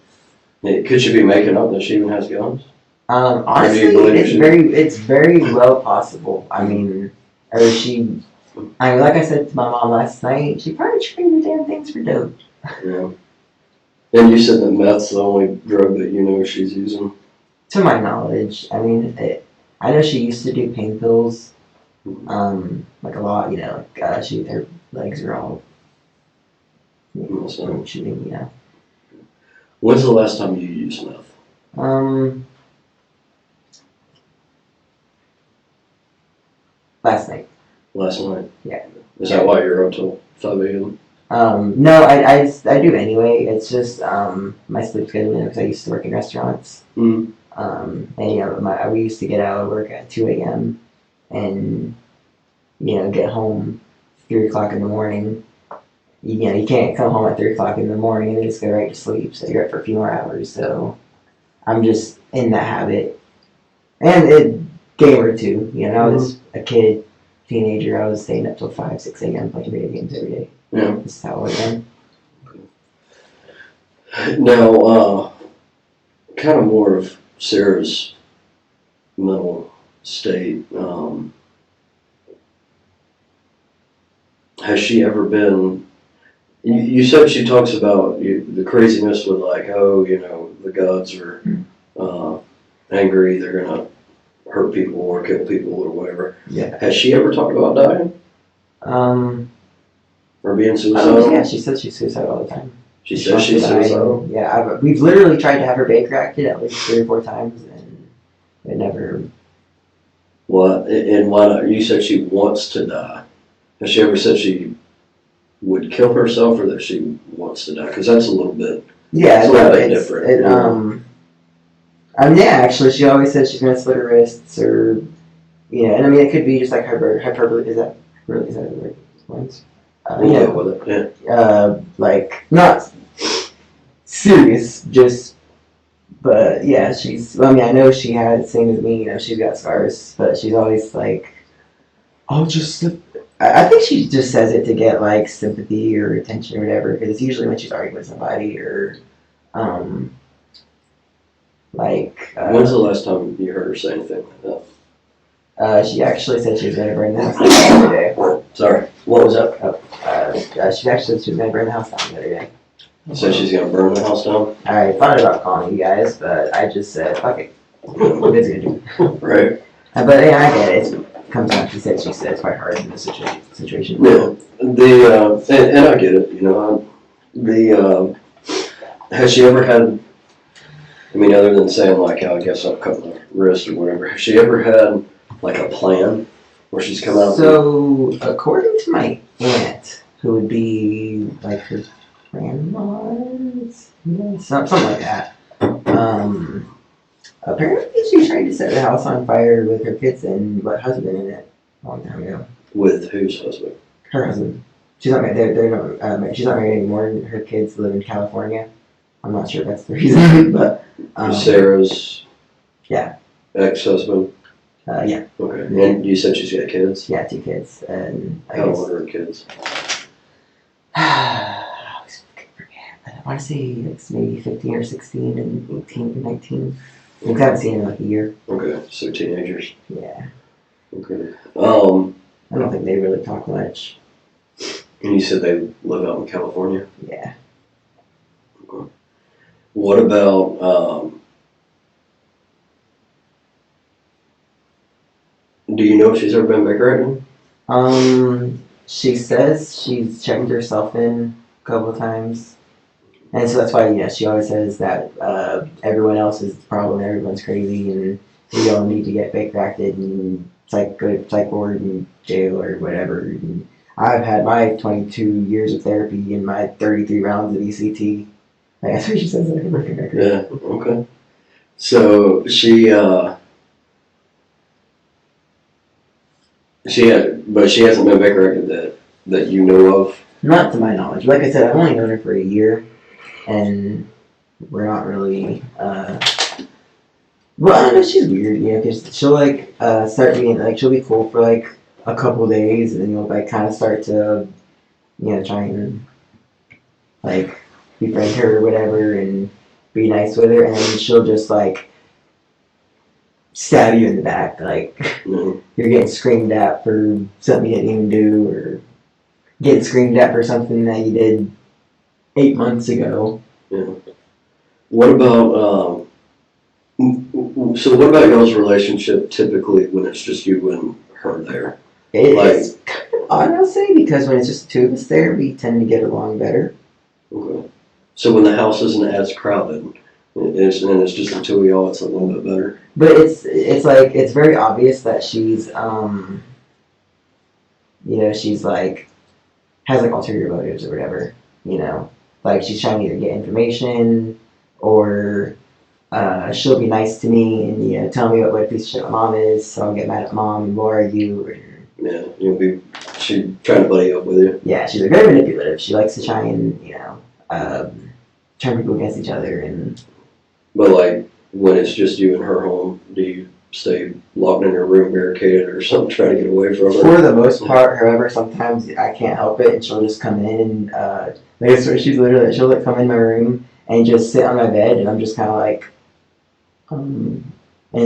Could she be making up that she even has guns? Or Honestly, do you believe it's very well possible. I mean, or like I said to my mom last night, she probably traded damn things for dope. Yeah. And you said that meth's the only drug that you know she's using? To my knowledge, I mean, I know she used to do pain pills, like a lot, her legs are all from shooting, When's the last time you used meth? Last night. Last night? Yeah. Is that why you're up till 5 a.m.? No, I do anyway. It's just my sleep schedule because I used to work in restaurants. Mm-hmm. And we used to get out of work at 2 a.m. and get home 3 o'clock in the morning. You can't come home at 3 o'clock in the morning and then just go right to sleep. So you're up for a few more hours. So I'm just in that habit. And gamer too. I was a kid, teenager. I was staying up till 5, 6 a.m. playing video games every day. Yeah. This is how it went. Now, kind of more of Sarah's mental state. Has she ever been? You said she talks about the craziness with the gods are angry, they're gonna hurt people or kill people or whatever. Yeah. Has she ever talked about dying or being suicidal? Yeah, she says she's suicidal all the time. She says she's suicidal. Yeah, we've literally tried to have her Baker acted at least 3 or 4 times, and it never. What? And why not? You said she wants to die. Has she ever said she would kill herself or that she wants to die? Because that's a little bit. Yeah, it's a little bit different. Actually, she always says she's gonna slit her wrists, or and I mean it could be just like hyperbole. Is that the word? Once. With it. Yeah. Like not serious, just. But yeah, I know she has, same as me, she's got scars, but she's always like, I'll just I think she just says it to get like sympathy or attention or whatever, because it's usually when she's arguing with somebody or, When's the last time you heard her say anything like that? She actually said she was going to burn the house down the other day. Sorry, what was that? She actually said she was going to burn the house down the other day. So she's going to burn the house down? I thought about calling you guys, but I just said, fuck it. What is it going to do? Right. But yeah, I get it. It comes down, she said it's quite hard in this situation. Yeah. And I get it, has she ever had, other than saying like, I guess I'll cut my wrist or whatever, has she ever had like a plan where she's come out? So, according to my aunt, who would be like her grandma's, something like that, apparently she tried to set the house on fire with her kids and husband in it a long time ago. With whose husband? Her husband. She's not married. They're not. She's not married anymore. Her kids live in California. I'm not sure if that's the reason, but Sarah's. Yeah. Ex-husband. Yeah. Okay. And you said she's got kids. Yeah, 2 kids, and How old are her kids? I want to say it's maybe 15 or 16 and 18 and 19. I haven't seen it in like a year. Okay, so teenagers. Yeah. Okay. I don't think they really talk much. And you said they live out in California? Yeah. Okay. What about, do you know if she's ever been Baker acting? She says she's checked herself in a couple of times. And so that's why, she always says that everyone else is the problem, everyone's crazy, and we all need to get Baker acted and go to psych ward and jail or whatever. And I've had my 22 years of therapy and my 33 rounds of ECT. That's what she says that every record. Yeah, okay. So she hasn't been Baker acted that you know of? Not to my knowledge. Like I said, I've only known her for a year, and we're not really, well, I don't know, she's weird, because she'll, start being, she'll be cool for, a couple days, and then you'll, kind of start to, try and, befriend her or whatever, and be nice with her, and then she'll just, stab you in the back, like Mhm. you're getting screamed at for something you didn't even do, or getting screamed at for something that you did 8 months ago. What about, so what about y'all's relationship typically when it's just you and her there? It's kind of odd, I'll say, because when it's just the two of us there, we tend to get along better. Okay. So when the house isn't as crowded, and it's just the two of y'all, it's a little bit better? But it's like, it's very obvious that she's, she's like, has like ulterior motives or whatever, like she's trying to either get information or she'll be nice to me and tell me what a piece of shit my mom is, so I'll get mad at mom and we'll argue. Or, Yeah, she trying to buddy up with you. yeah, she's like very manipulative. She likes to try and turn people against each other. And But like when it's just you and her home, do you stay locked in your room, barricaded or something, trying to get away from her? for the most part, however, sometimes I can't help it and she'll just come in and she'll like come in my room and just sit on my bed and I'm just kind of like and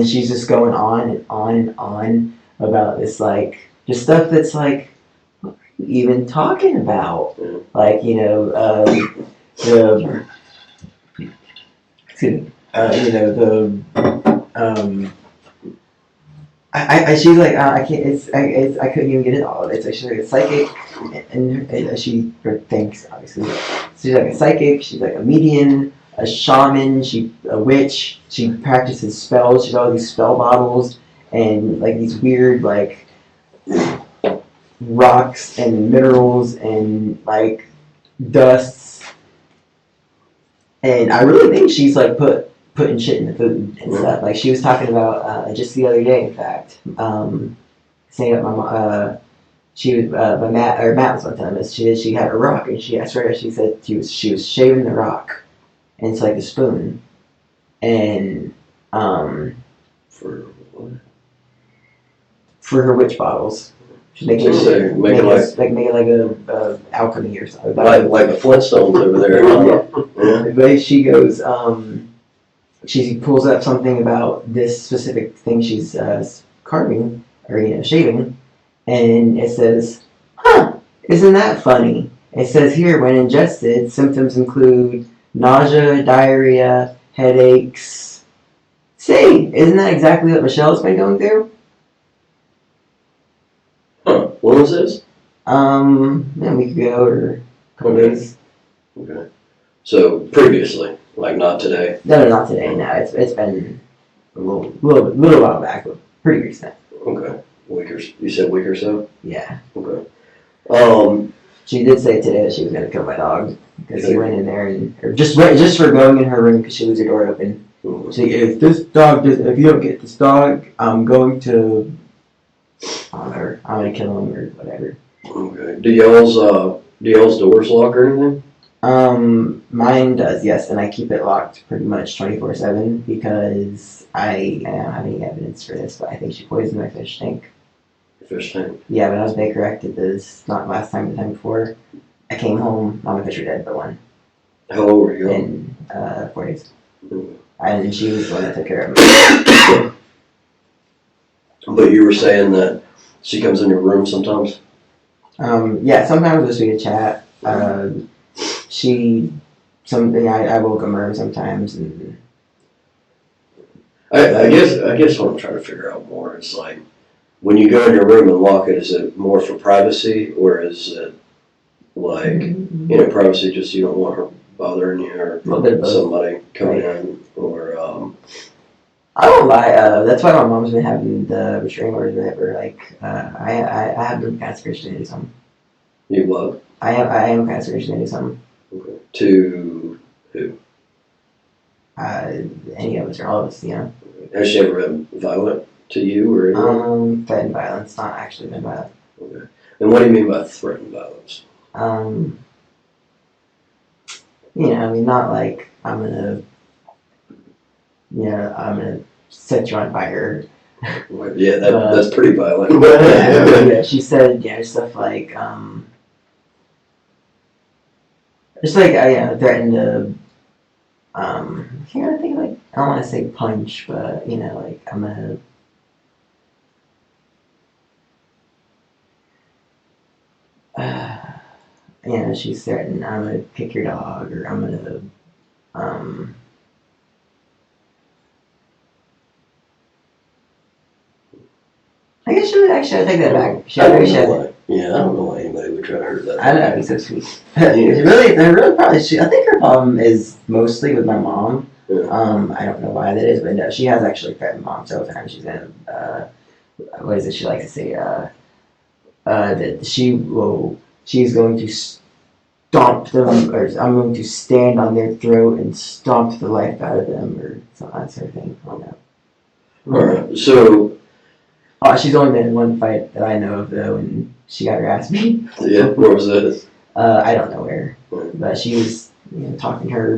she's just going on and on and on about this like just stuff that's like, what are you even talking about? Yeah. Like the excuse me, she's like I can't. I couldn't even get it all. It's actually a psychic, and she thinks obviously. She's like a psychic. She's like a medium, a shaman. A witch. She practices spells. She's got all these spell bottles and like these weird like rocks and minerals and like dusts. And I really think she's like putting shit in the food and stuff. Like she was talking about just the other day, in fact, saying that my mom, she was Matt was one time. She had a rock and she asked her. She said she was shaving the rock, and it's like a spoon, and For what? for her witch bottles. She's making Make it like a alchemy or something. like the Flintstones over there. Yeah. But she goes, she pulls up something about this specific thing she's carving or shaving, and it says, "Huh, isn't that funny?" It says here, when ingested, symptoms include nausea, diarrhea, headaches. Say, isn't that exactly what Michelle's been going through? Huh. When was this? A week ago or a couple days. Okay. So previously, like not today. No, not today. No, it's been a little while back, but pretty recent. Okay. You said week or so? Yeah. Okay. She did say today that she was gonna kill my dog because he went in there or just for going in her room because she leaves her door open. See, if you don't get this dog, I'm going to, I'm gonna kill him or whatever. Okay. Do y'all's doors lock or anything? Mine does, yes, and I keep it locked pretty much 24/7 because I don't have any evidence for this, but I think she poisoned my fish tank. Fish tank. Yeah, when I was Baker acted this, not last time, the time before, I came home, all my fish were dead but one. How old were you? In 4 days. Mhm. And she was the one that took care of me. But you were saying that she comes in your room sometimes? Yeah, sometimes we'll speak to chat. I will come her sometimes, and I guess what I'm trying to figure out more is like, when you go in your room and lock it, is it more for privacy, or is it like, privacy just you don't want her bothering you, or a little bit of both. somebody coming in, or I won't lie. That's why my mom's been having the restraining orders whenever. Like, I have been kind of scared to do something. you what? I am kind of scared to do something. Okay. To who? Any of us or all of us, Has she ever been violent to you or anything? Threatened violence, not actually been violent. Okay. And what do you mean by threatened violence? Not like I'm gonna set you on fire. Yeah, that's pretty violent. Yeah, she said, stuff like, just like I threatened to I can't think like, I don't want to say punch, but you know, like I'm gonna. You know, she's threatened, I'm gonna kick your dog, or I'm gonna, um, I guess she would actually, I take that back. She I don't she know has, why. Yeah, I don't know why anybody would try to hurt that. I know, it's so sweet. They're really probably, I think her problem is mostly with my mom. Yeah. I don't know why that is, but no, she has actually threatened mom several times. She's gonna, what is it she likes to say, that she's going to stomp them, or I'm going to stand on their throat and stomp the life out of them, or some that sort of thing. I don't know. Alright, so, She's only been in one fight that I know of, though, and she got her ass beat. yeah, where was that? I don't know where, Yeah. but she was, talking to her,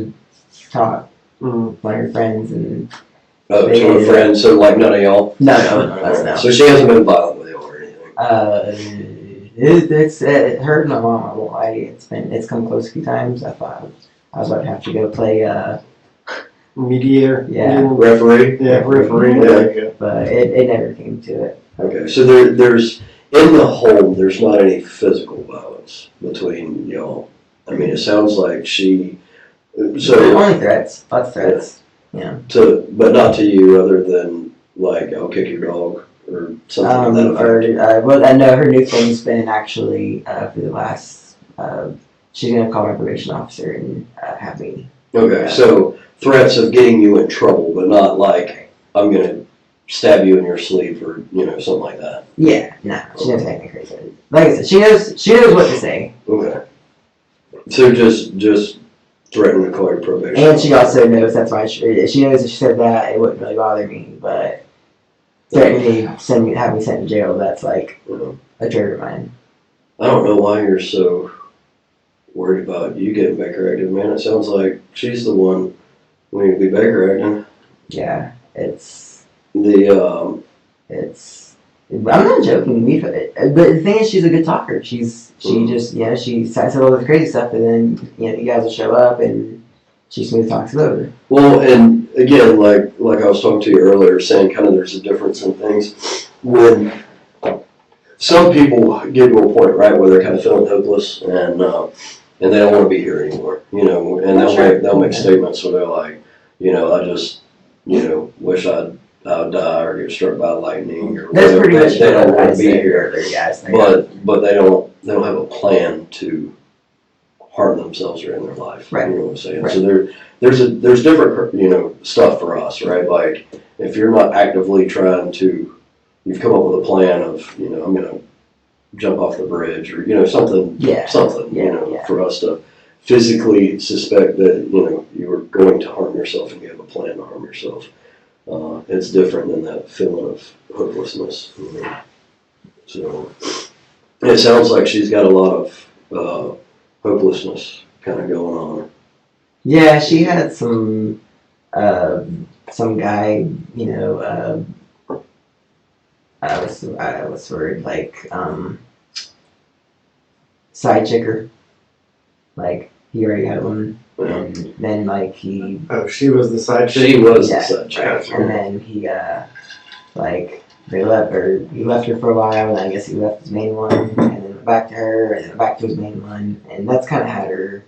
one of her friends, and Oh, to a friend, so like none of y'all? no, that's no. So she hasn't been violent with y'all or anything? It's her and my mom. I won't lie to you. It's come close a few times. I thought I was about to have to go play. Mediator. Yeah. Referee? Yeah, referee. Yeah. There you go. But it never came to it. Okay, so there's, in the home, there's not any physical violence between y'all. I mean, it sounds like she, so, Only threats. Lots of threats. but not to you, other than like, I'll kick your dog, or something like that. Well, I know her new thing's been actually for the last. She's gonna call my probation officer and have me. Okay, so threats of getting you in trouble, but not like, I'm gonna stab you in your sleep, or, something like that. Yeah, no, she doesn't anything crazy. Like I said, she knows what to say, Okay. So just threaten to call your probation. and she also knows that's why she knows if she said that it wouldn't really bother me, but threatening me, have me sent to jail, that's like a trigger of mine. I don't know why you're so worried about you getting Baker acted, man. It sounds like she's the one we need to be Baker acting. Yeah, it's. I'm not joking. But the thing is, she's a good talker. She just, she says all this crazy stuff, and then you guys will show up, and she smooth talks it over. Well, and again, like I was talking to you earlier, saying kind of there's a difference in things when some people get to a point, right, where they're kind of feeling hopeless and they don't want to be here anymore, and they'll make statements where they're like, I just, wish I'd die or get struck by lightning or That's whatever. pretty much They don't what want I to be say here, earlier, guys. but they don't have a plan to harm themselves or in their life. Right. You know what I'm saying? Right. So there's different, stuff for us, right? Like if you're not actively trying to, you've come up with a plan of, I'm gonna jump off the bridge or something, Yeah. for us to physically suspect that you are going to harm yourself and you have a plan to harm yourself. It's different than that feeling of hopelessness. So it sounds like she's got a lot of hopelessness kind of going on. Yeah, she had some guy, what's the word, like, side chicker. Like, he already had one, and then, like, he... Oh, she was the side chick? She was Yeah, the side chick. right. And then he, he left her for a while, and I guess he left his main one, and then went back to her, and then back to his main one, and that's kind of had her,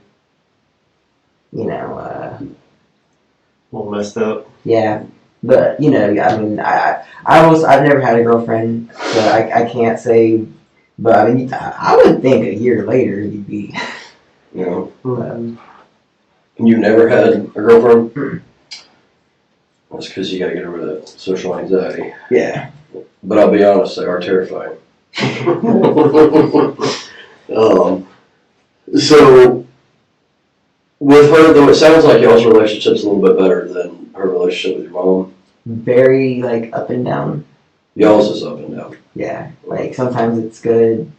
All messed up. yeah. But, I mean, I've never had a girlfriend, so I can't say, but I mean, I would think a year later you'd be, You've never had a girlfriend? That's because you gotta get over that social anxiety. yeah. But I'll be honest, they are terrifying. So, with her, though, it sounds like y'all's relationship's a little bit better than her relationship with your mom. Very, like, up and down. Y'all's is up and down. Yeah, like sometimes it's good,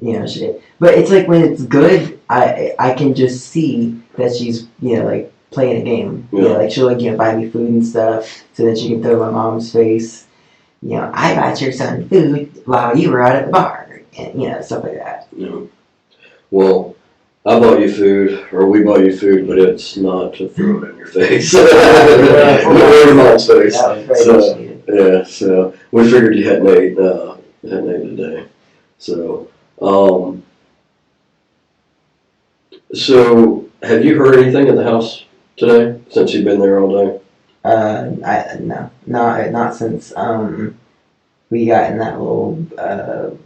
shit. But it's like when it's good, I can just see that she's like playing a game. Yeah. Like she'll buy me food and stuff so that she can throw in my mom's face. I bought your son food while you were out at the bar, and stuff like that. Well, I bought you food, or we bought you food, but it's not to throw it in your face. Or your mom's face. That was very So, much needed. yeah, so we figured you hadn't ate today. So, so have you heard anything in the house today since you've been there all day? No, not since we got in that little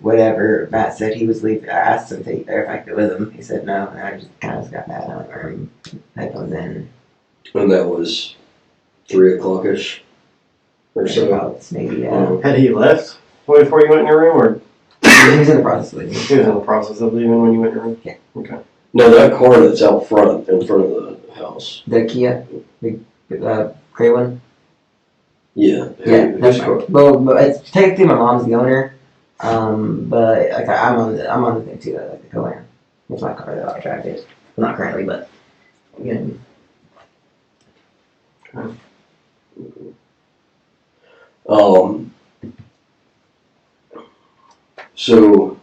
whatever. Matt said he was leaving. I asked him if I could with him. He said no, and I just kind of got mad on it. Headphones in. And that was 3 o'clock-ish or so. About maybe. Had he left before you went in your room, or He was in the process of leaving. he was in the process of leaving when you went in your room? Yeah. Okay. No, that car that's out front, in front of the house. The Kia, the gray one. Yeah. Yeah, Whose that's car? right. Well, it's technically my mom's the owner, but like I'm on the thing too. Like the co-owner. It's my car that I drive it. Well, not currently, but again. So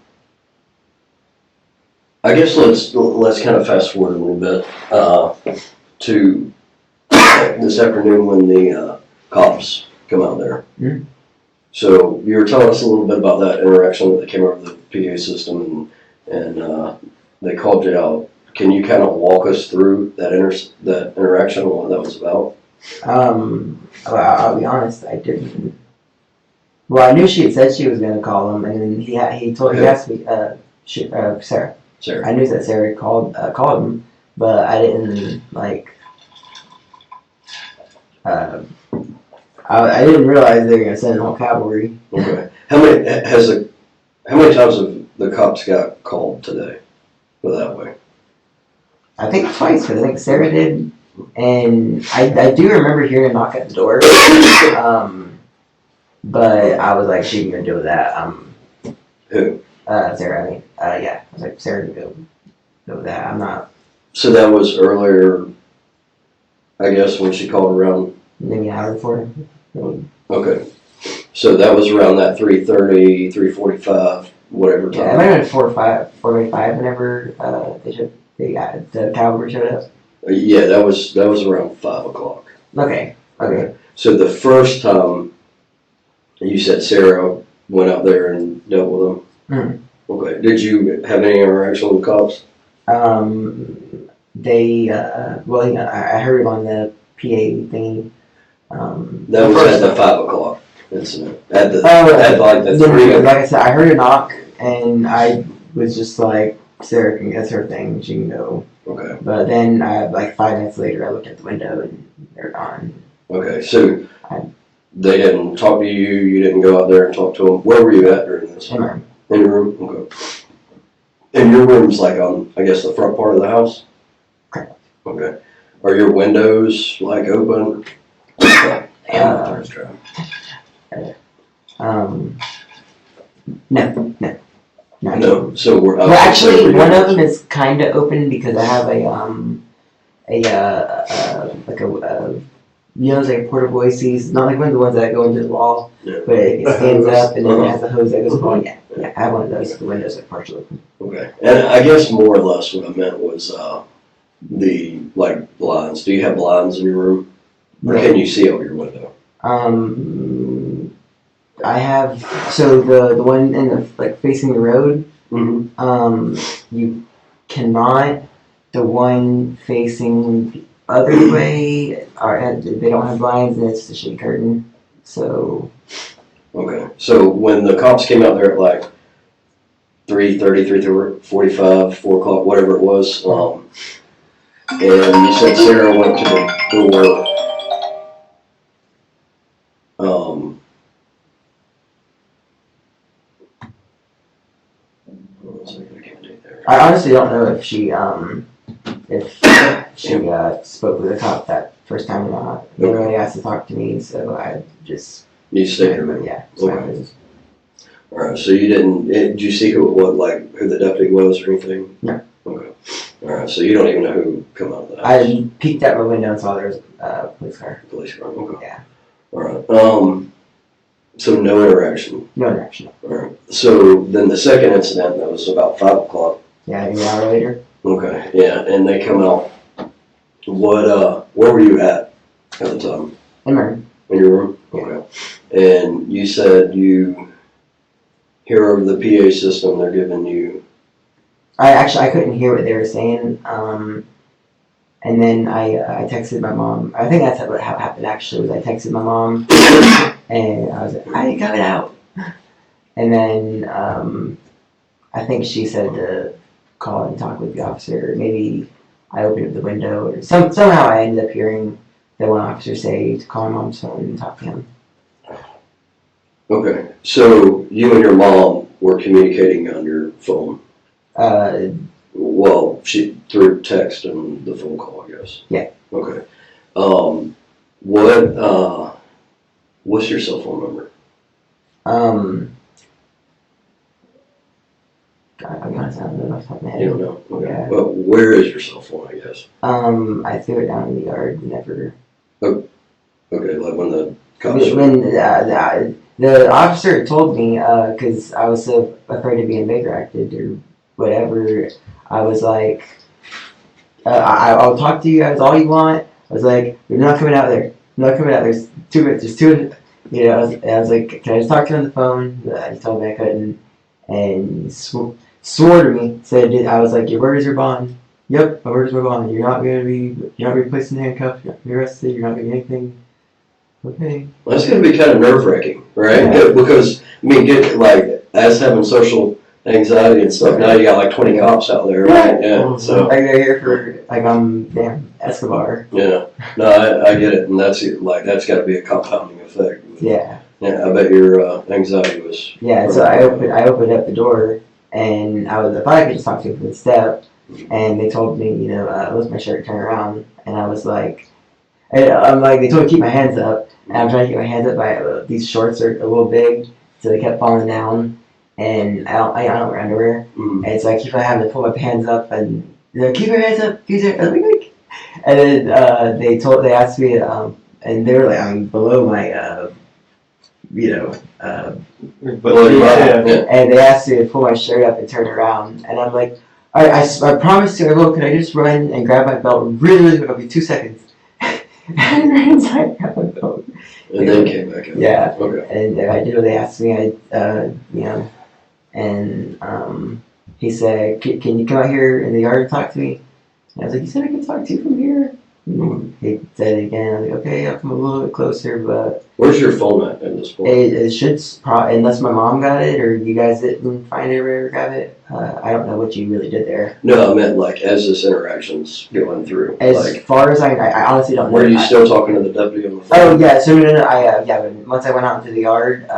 I guess let's kind of fast forward a little bit to this afternoon when the cops come out there. Mhm. So you were telling us a little bit about that interaction that they came over the PA system and they called you out. Can you kind of walk us through that interaction and what that was about? I'll be honest. I didn't. Well, I knew she had said she was gonna call him, and then he asked me. Sarah. Sarah. I knew that Sarah called him, but I didn't like. I didn't realize they were gonna send all cavalry. Okay. How many times have the cops got called today? Put it that way. I think twice, because I think Sarah did, and I do remember hearing a knock at the door. But I was like, she can go deal with that. Who? Sarah. I mean, yeah. I was like, Sarah can go deal with that. I'm not. So that was earlier, I guess, when she called around. Maybe an hour before. Okay. So that was around that 3:30, 3:45, whatever Yeah, it time. might have been 4:45 whenever the cavalry showed up. Yeah, that was around 5 o'clock. Okay. So the first time, you said Sarah went out there and dealt with them. Okay. Did you have any interaction with the cops? They well, I heard on the PA thingy. That was at the 5 o'clock incident. At like the then, 3. like I said, I heard a knock, and I was just like, Sarah can get her thing, she can go. Okay. But then, like 5 minutes later, I looked at the window, and they're gone. Okay. So they didn't talk to you. You didn't go out there and talk to them. Where were you at during this? In my room. In your room. Okay. And your room's like on, I guess, the front part of the house. Correct. Okay. Are your windows like open? No. No. So we're Well, actually, one of them is kind of open because I have it's like a portable ACs, not like one of the ones that go into the wall, Yeah. but it stands up and then it has a hose that goes along. Yeah, I have one of those. The windows are partially open. Okay. And I guess more or less what I meant was the like blinds. Do you have blinds in your room, or can you see out your window? I have the one in the like facing the road. Mm-hmm. You cannot. The one facing the other way they don't have blinds and it's a shade curtain. So. Okay. So when the cops came out there at like 3:30, 3:45, 4 o'clock, whatever it was, and you said Sarah went to the door. I honestly don't know if she spoke with the cop that first time or not. They really asked to talk to me, so I just. You stayed in your room. Yeah. Okay. All right. So you didn't? Did you see who the deputy was or anything? No. Okay. All right. So you don't even know who come out of the house. I peeked out my window and saw there was a police car. Police car. Okay. Yeah. All right. So no interaction. No interaction. All right. So then the second incident, that was about 5 o'clock. Yeah, maybe an hour later. Okay, yeah, and they come out. Where were you at the time? In my room. In your room? Okay. And you said you hear over the PA system they're giving you. I couldn't hear what they were saying. And then I texted my mom. I think that's what happened actually. Was I texted my mom and I was like, I got it out. And then I think she said to call and talk with the officer. Maybe I opened up the window or somehow I ended up hearing the one officer say to call my mom's phone and talk to him. Okay, so you and your mom were communicating on your phone. Well, she through text and the phone call, I guess. Yeah. Okay. What's your cell phone number? God, I'm honest, I don't know off the top of my head. You don't know. Okay. Yeah. Well, where is your cell phone? I guess. I threw it down in the yard. Never. Okay, like when the cops. When the officer told me, because I was so afraid of being Baker acted or whatever, I was like, I'll talk to you guys all you want. I was like, you're not coming out there. You're not coming out there. There's two. You know, I was like, can I just talk to you on the phone? He told me I couldn't, and he swore to me. Said I was like, your word is your bond. Yep, my word is my bond. You're not gonna be placed in handcuffs. You're not gonna be arrested. You're not gonna be anything. Okay. Well, that's going to be kind of nerve wracking, right? Yeah. Because I mean, get like as having social anxiety and stuff. Now you got like 20 cops out there, right? Yeah. So I go here for like damn Escobar. yeah, no, I get it, and that's got to be a compounding effect. Yeah. Yeah, I bet your anxiety was. Yeah. So I opened up the door, and I thought I could just talk to him from the step, and they told me, lift my shirt, turn around, and I was like, they told me to keep my hands up, and I'm trying to keep my hands up. These shorts are a little big, so they kept falling down, and I don't wear underwear, and so I keep having to pull my hands up, and keep your hands up, and then they asked me, and they were like, below my, Below your body. Yeah. and they asked me to pull my shirt up and turn around, and I'm like, I promise you, can I just run and grab my belt really, really quick? It'll be 2 seconds. And I ran inside and grabbed my belt. And then came back in. Yeah. Okay. And I did what they asked me. And he said, "Can you come out here in the yard and talk to me?" And I was like, "You said I could talk to you from here." And he said it again. I was like, "Okay, I'll come a little bit closer, but." Where's your phone at this point? It should unless my mom got it or you guys didn't find it or grab it. I don't know what you really did there. No, I meant like as this interaction's going through. As far as I honestly don't know. Were you still talking to the deputy on the phone? Oh yeah, so no. But once I went out into the yard,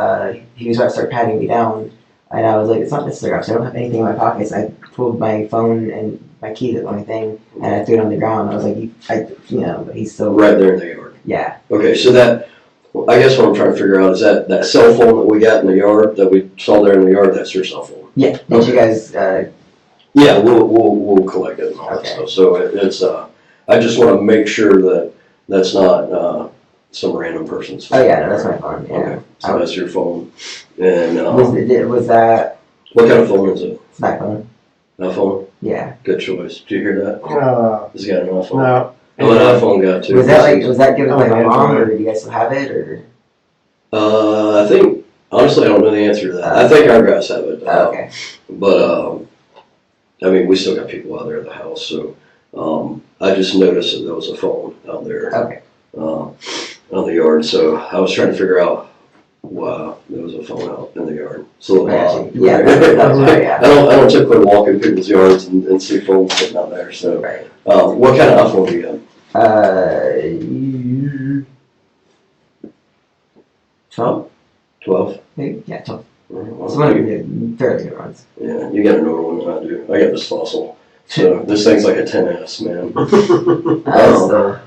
he was about to start patting me down, and I was like, "It's not necessary, officer. I don't have anything in my pockets." I pulled my phone and my key, the only thing, and I threw it on the ground. I was like, but he's still right there in the yard. Yeah. Okay, so I guess what I'm trying to figure out is that cell phone that we got in the yard that we saw there in the yard. That's your cell phone. Yeah. Did you guys? Yeah, we'll collect it and all that stuff. So it's I just want to make sure that that's not some random person's phone. Oh yeah, no, that's my phone. Yeah. Okay, so that's your phone. And was that? What kind of phone is it? It's my phone. An iPhone. Yeah. Good choice. Did you hear that? He's got an iPhone. No. Oh, an iPhone got too. Was that given by my mom, or do you guys still have it, or? I think honestly I don't know the answer to that. I think our guys have it. Okay. But I mean, we still got people out there at the house, so I just noticed that there was a phone out there. Okay. On the yard, so I was trying to figure out why there was a phone out in the yard. It's a little odd. Yeah, right? that's right, yeah. I don't typically walk in people's yards and see phones sitting out there. So, Right. What kind of iPhone do you have? 12? 12. Maybe? Yeah, 12. Well, It's one of the fairly good ones. Yeah, you got a newer one than I do. I got this fossil. So this thing's like a 10S, man. So,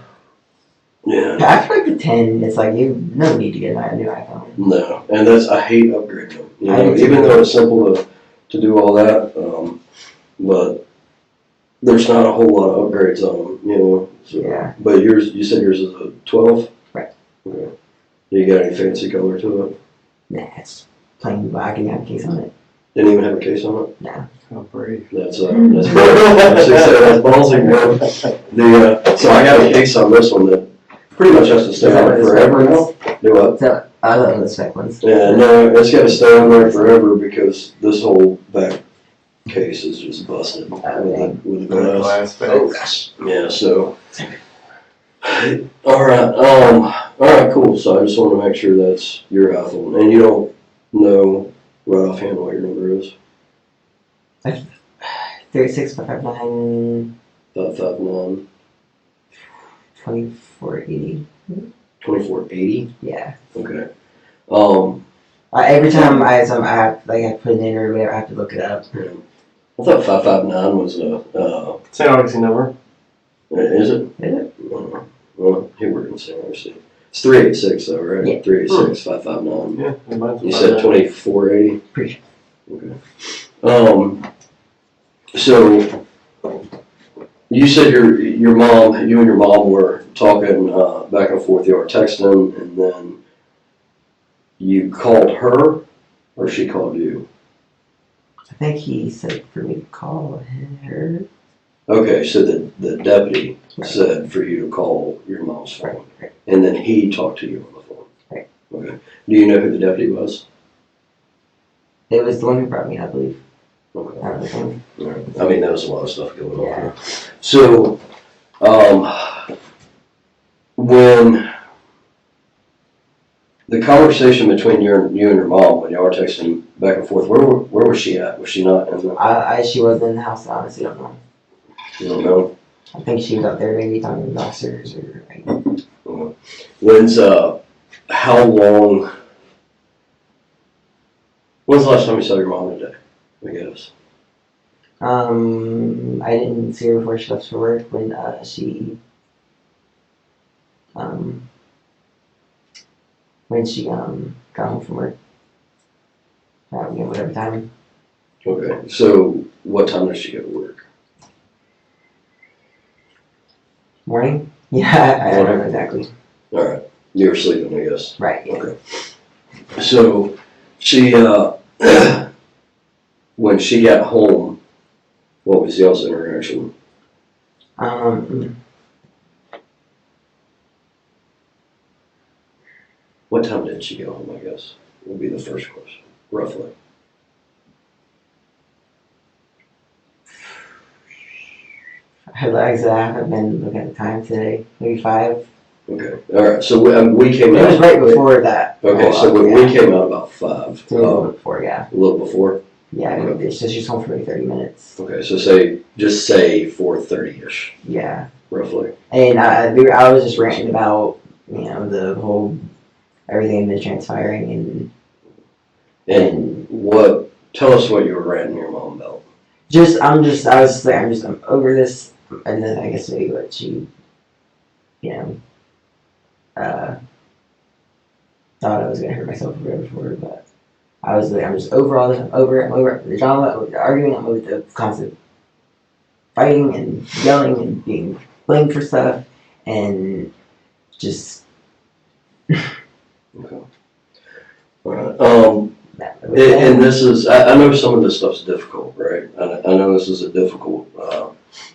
Yeah. after like the 10, it's like you no need to get a new iPhone. No, and I hate upgrading them. You I know, do too. even though it's simple to do all that, but there's not a whole lot of upgrades on them, you know. So, Yeah. But you said yours is a 12? Right. Okay. You got any fancy color to it? Nah, it's plain black and you have a case on it. Didn't even have a case on it? How brave. That's ballsy, man. So I got a case on this one that pretty much has to stay on it forever now. Do what? So, I love the spec ones. Yeah, no, it's got to stay on there forever because this whole back case is just busted with the glass. Oh, gosh. Yeah, so. Alright, cool. So I just want to make sure that's your iPhone. And you don't know right offhand what your number is? 36559 559 2480. 2480? Yeah. Okay. Every time I have I put it in or whatever, I have to look it up. I thought 559 was St. Augustine number. is it? Is it? Well, here we're going to say, obviously. It's 386 though, right? Yeah. 386, 559. Yeah, mine's You said 2480? Pretty Okay. So you said you and your mom were talking back and forth. You were texting, and then you called her, or she called you. I think he said for me to call her. Okay, so the deputy Right. said for you to call your mom's phone, Right. and then he talked to you on the phone. Right. Okay. Do you know who the deputy was? It was the one who brought me, I believe. Okay. I don't know. All right. I mean, there was a lot of stuff going on Yeah. here. So, when the conversation between you and your mom, when y'all were texting back and forth, where was she at? Was she not in the? She wasn't in the house. I honestly don't know. You don't know. I think she was out there maybe talking to the officers or. When's how long? When's the last time you saw your mom today? I guess. I didn't see her before she left for work when she got home from work. Whatever time. Okay. So, what time does she go to work? Morning? Yeah, I don't know exactly. All right. You were sleeping, I guess. Right. Yeah. Okay. So, she when she got home, what was y'all's interaction? What time did she get home, I guess, would be the first question, roughly. Like I said, I haven't been looking at the time today. Maybe 5. Okay, all right, so we came It out. was right before that. Okay, so we came out about 5. So it was a little before, yeah. A little before? Yeah, maybe, so she's home for maybe 30 minutes. Okay, so just say 4:30-ish, Yeah. roughly. And I was just ranting about, the whole, everything that's transpiring And tell us what you were ranting your mom about. I'm over this, and then I guess maybe what she, thought I was gonna hurt myself or whatever for her, but I'm just over all this, I'm over the drama, over the arguing, I'm over the constant fighting and yelling and being blamed for stuff, and just. Okay. All right. And this is, I know some of this stuff's difficult, right? I know this is a difficult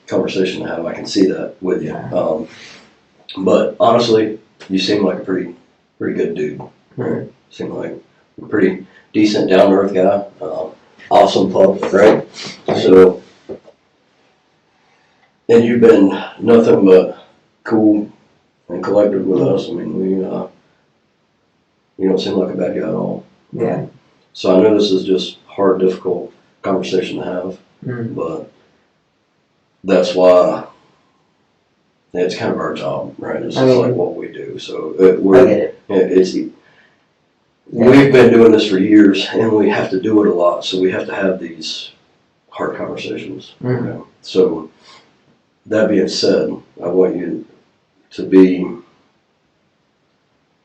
conversation to have. I can see that with you. But honestly, you seem like a pretty good dude. Right? Seem like a pretty decent, down to earth guy. Awesome pup, right? So, and you've been nothing but cool and collected with us. I mean, you don't seem like a bad guy at all. Yeah. So I know this is just hard, difficult conversation to have, Mm. but that's why it's kind of our job, right? It's just like what we do. So I get it. We've been doing this for years, and we have to do it a lot. So we have to have these hard conversations. Mm. Okay? So that being said, I want you to be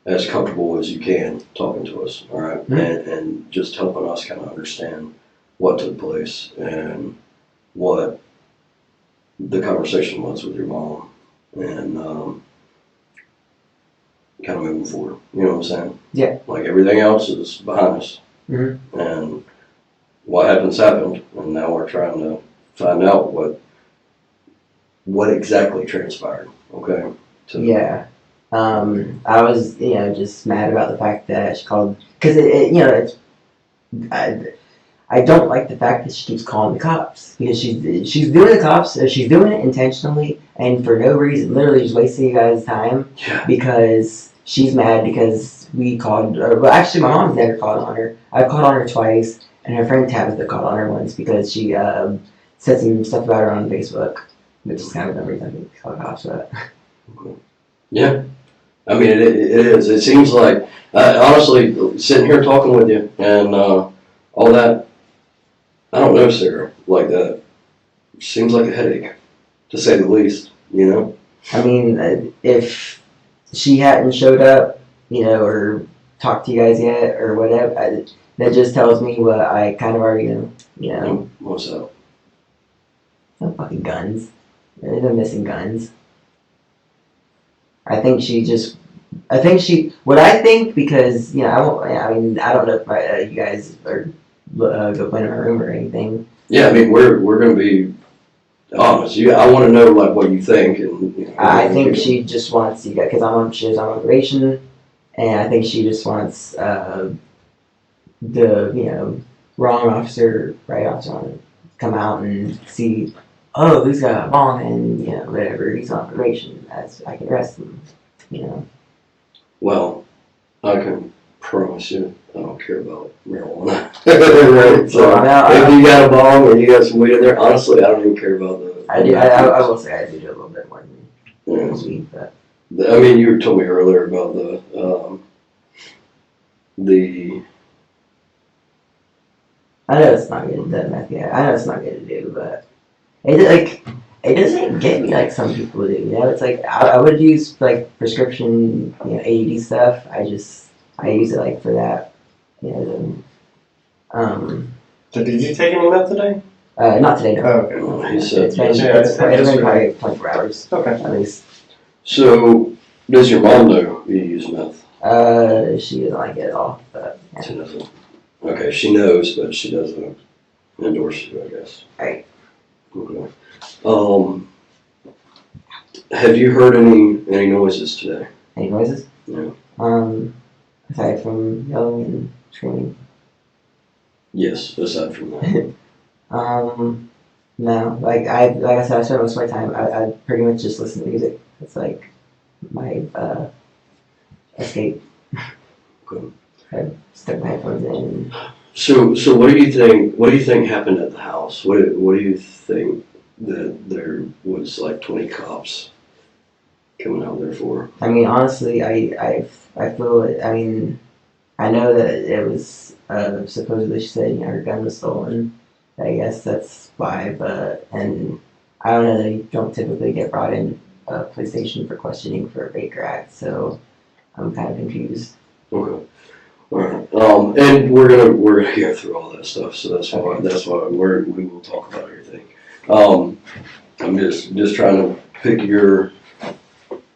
as comfortable as you can talking to us, all right? Mm-hmm. And just helping us kind of understand what took place and what the conversation was with your mom, and kind of moving forward. You know what I'm saying? Yeah. Like everything else is behind us, Mm-hmm. and what happens happened, and now we're trying to find out what exactly transpired. Okay. Yeah. I was, just mad about the fact that she called, because I don't like the fact that she keeps calling the cops, because she's doing the cops, she's doing it intentionally and for no reason, literally just wasting you guys' time, Yeah. because she's mad because we called, well, actually my mom's never called on her. I've called on her twice, and her friend Tabitha called on her once because she said some stuff about her on Facebook, which is kind of the reason I think she called the cops for that. Yeah. I mean, it is. It seems like, honestly, sitting here talking with you and all that, I don't know, Sarah, like that. Seems like a headache, to say the least, I mean, if she hadn't showed up, or talked to you guys yet, or whatever, that just tells me what I kind of already know. What's up? No fucking guns. They're missing guns. I think what I think, because, I don't know if you guys are go in my room or anything. Yeah, I mean, we're going to be honest. I want to know, like, what you think. And I think she just wants you guys, because she was on probation, and I think she just wants the wrong officer, right officer to come out and see, oh, who's got a bomb, and whatever, he's on probation, as I can arrest him. Well, I can promise you, I don't care about marijuana. Right? So if you got a bomb or you got some weed in there, honestly, I don't even care about the. I will say I do a little bit more than weed, but. I mean, you told me earlier about the I know it's not good to meth, yeah. I know it's not good to do, but it doesn't get me like some people do. It's like I would use like prescription, AED stuff. I use it like for that. So did you take any meth today? Not today, no. Oh, okay. He said It's been yes. probably 24 hours Okay. at least. So, does your mom know you use meth? She doesn't like it at all, but yeah. She doesn't. Okay, she knows, but she doesn't endorse you, I guess. Right. Okay. Have you heard any noises today? Any noises? Yeah. Aside from yelling and screaming. Yes, aside from that. No. Like I said, I spend most of my time. I pretty much just listen to music. It's like my escape. Good. I stuck my headphones in. So what do you think? What do you think happened at the house? What do you think that there was like 20 cops coming out there for? I mean, honestly, I feel it. I mean, I know that it was supposedly she said her gun was stolen. I guess that's why, and I don't know, they don't typically get brought in a police station for questioning for a Baker Act, so I'm kind of confused. Okay. All right. And we're gonna go through all that stuff, so that's why we will talk about everything. I'm just trying to pick your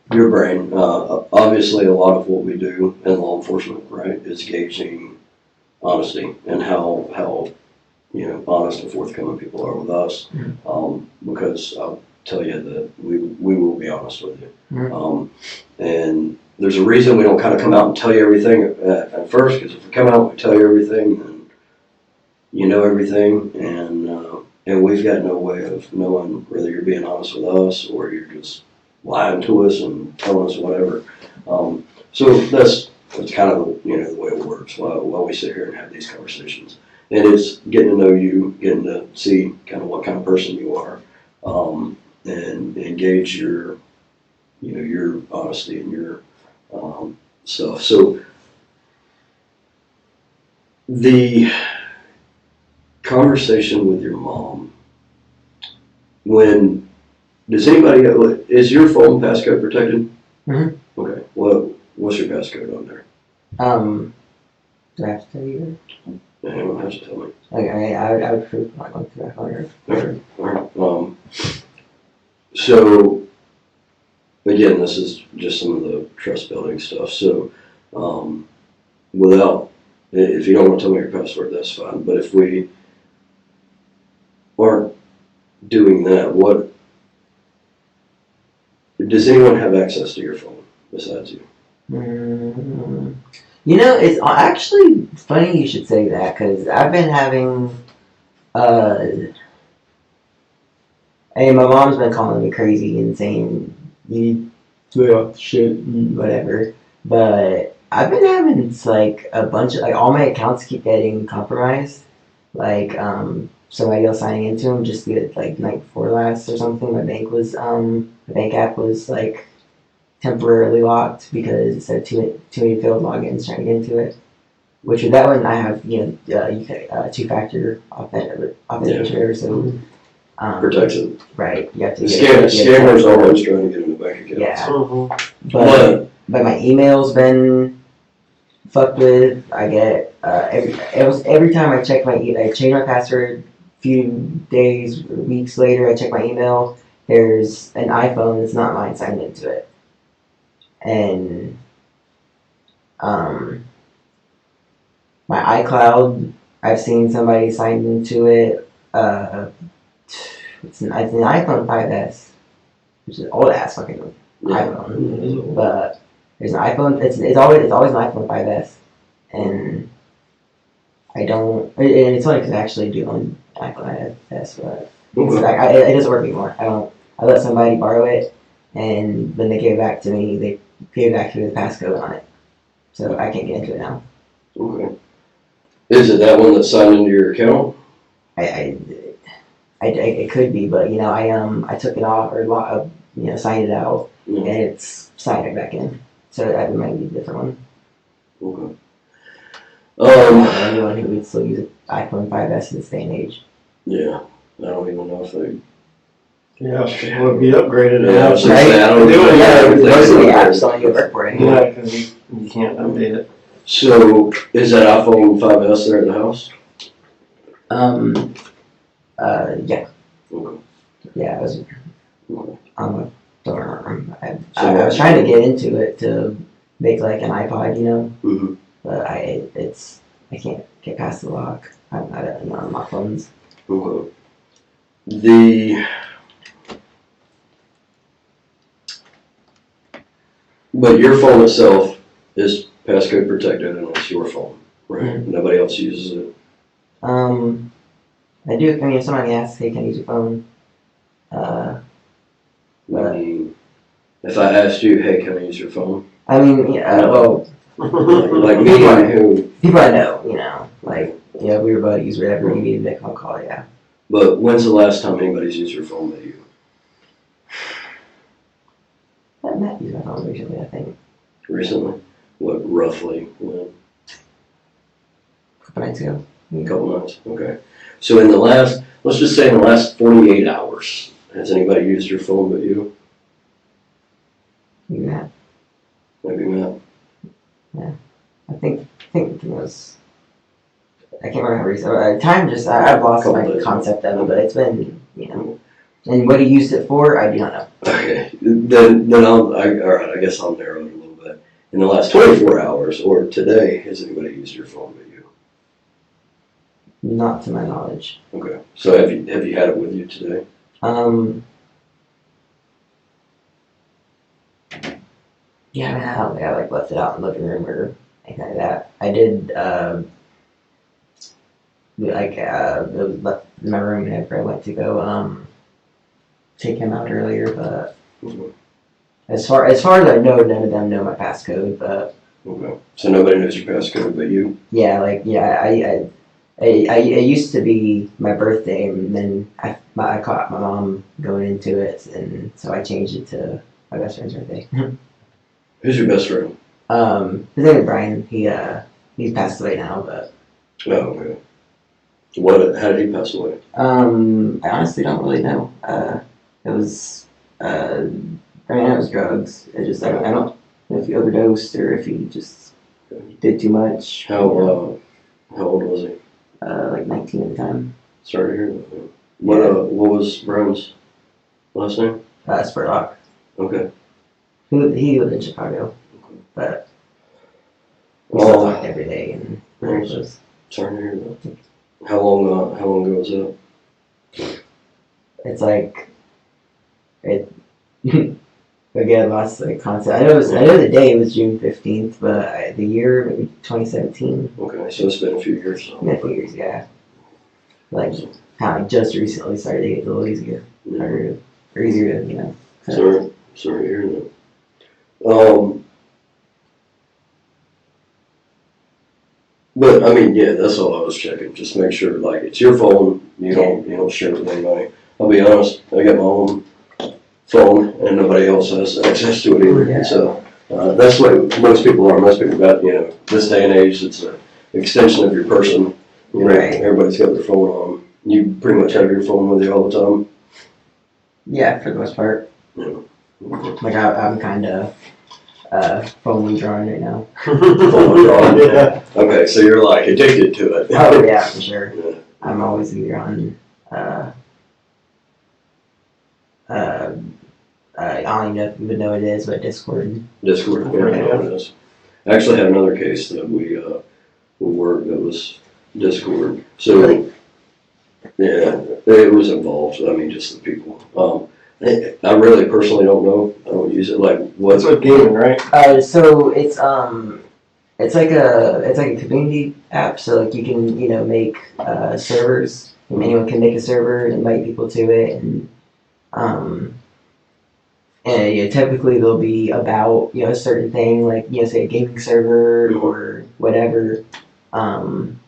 brain. Obviously, a lot of what we do in law enforcement, right, is gauging honesty and how honest and forthcoming people are with us. Because I'll tell you that we will be honest with you. And there's a reason we don't kind of come out and tell you everything at first, because if we come out and we tell you everything, then you know everything, and we've got no way of knowing whether you're being honest with us or you're just lying to us and telling us whatever. So that's kind of the way it works while we sit here and have these conversations. And it's getting to know you, getting to see kind of what kind of person you are, and gauge your honesty and your stuff. So the conversation with your mom, is your phone passcode protected? Mm-hmm. Okay. What's your passcode on there? Do I have to tell you You don't have to tell me. that? Okay, I would prefer not going through my phone. Okay. All right. So again, this is just some of the trust building stuff. So if you don't want to tell me your password, that's fine. But if we aren't doing that, what does anyone have access to your phone besides you? Mm, you know, it's actually funny you should say that because I've been having. Hey, my mom's been calling me crazy and saying you lay off the shit and whatever. But I've been having it's like a bunch of like all my accounts keep getting compromised. Like somebody else signing into them just like night before last or something. My bank app was like temporarily locked because it said too many failed logins trying to get into it. Which with that one I have two-factor authenticator, so Protection. right, you have to Scammers are always trying to get into bank accounts. Yeah. But my email's been fucked with. I get every time I check my I change my password. Few days, weeks later, I check my email. There's an iPhone that's not mine signed into it, and my iCloud. I've seen somebody signed into it. It's an iPhone 5S, which is an old ass fucking iPhone. But there's an iPhone. It's always an iPhone 5S, and I don't. And it's funny because I actually do own an iPhone 5S, but it doesn't work anymore. I let somebody borrow it, and when they gave it back to me, they gave it back to me with a passcode on it, so I can't get into it now. Okay. Is it that one that's signed into your account? It could be, but I took it off or signed it out, and it's signed it back in. So that might be a different one. Okay. Anyone who would still use an iPhone 5S in this day and age. Yeah, I don't even know if they. Yeah, it would be upgraded. Yeah, I was gonna say, I don't They know. would- Yeah, most of the apps don't even work for it anymore. Yeah, because you can't update it. So, is that iPhone 5S there in the house? Yeah. Okay. Yeah, I was. Don't remember. So I was trying to get into it to make like an iPod, Mm-hmm. but I can't get past the lock. I'm not on my phones. Okay. But your phone itself is passcode protected and it's your phone, right? Mm-hmm. Nobody else uses it. I do. I mean, if somebody asks, "Hey, can I use your phone?" I mean, if I asked you, hey, can I use your phone? I mean, well, Like me, who? people I know, we were buddies, whatever. You need to make a phone call, yeah. But when's the last time anybody's used your phone but you? Matt used my phone recently, I think. Recently? What, roughly? When? A couple nights ago. A couple months? Okay. So in the last, let's just say in the last 48 hours, has anybody used your phone but you? Maybe Matt. Maybe not. I think it was. I can't remember how recent. Time just I've lost Couple my days. concept of it, but it's been And what he used it for, I do not know. Okay. Then all right, I guess I'll narrow it a little bit. In the last 24 hours or today, has anybody used your phone but you? Not to my knowledge. Okay. So have you had it with you today? Yeah, I don't think I left it out in the living room or anything like that. I did it was left in my room whenever I went to go take him out earlier, but as far as I know, none of them know my passcode, but Okay. So nobody knows your passcode but you? yeah, I used to be my birthday, and then I caught my mom going into it, and so I changed it to my best friend's birthday. Who's your best friend? His name is Brian. He's passed away now, but Oh, okay. How did he pass away? I honestly don't really know. It was it was drugs. I don't know if he overdosed or if he just did too much. How old was he? Like 19 at the time. Sorry to hear that. What was Brian's last name? Spurlock. Okay. He lived in Chicago, but we still talked every day and very close. Sorry to hear that. How long ago was that? it's like it. Again, lost the concept. I know the day was June 15th, but the year maybe 2017. Okay, so it's been a few years. So. Yeah, a few years, yeah. Like how I just recently started to get a little easier, or easier to Sorry to hear that. But I mean, yeah, that's all I was checking. Just make sure, like, it's your phone. You don't share it with anybody. I'll be honest. I got my own phone, and nobody else has access to it either. Yeah. So that's what most people are. Most people got, this day and age, it's an extension of your person. Right. Everybody's got their phone on. You pretty much have your phone with you all the time. Yeah, for the most part. Yeah. Like I'm kind of phone withdrawing right now. Phone withdrawal. Yeah. Okay, so you're like addicted to it. Oh yeah, for sure. Yeah. I'm always either on. I don't even know what it is, but Discord. Discord, yeah, I know it is. I actually had another case that we worked that was Discord. So, yeah, it was involved. I mean, just the people. I really personally don't know. I don't use it. Like, what's That's what gaming, right? So it's like a community app. So like you can make servers. Anyone can make a server and invite people to it, and typically they'll be about a certain thing, like say a gaming server or whatever. Can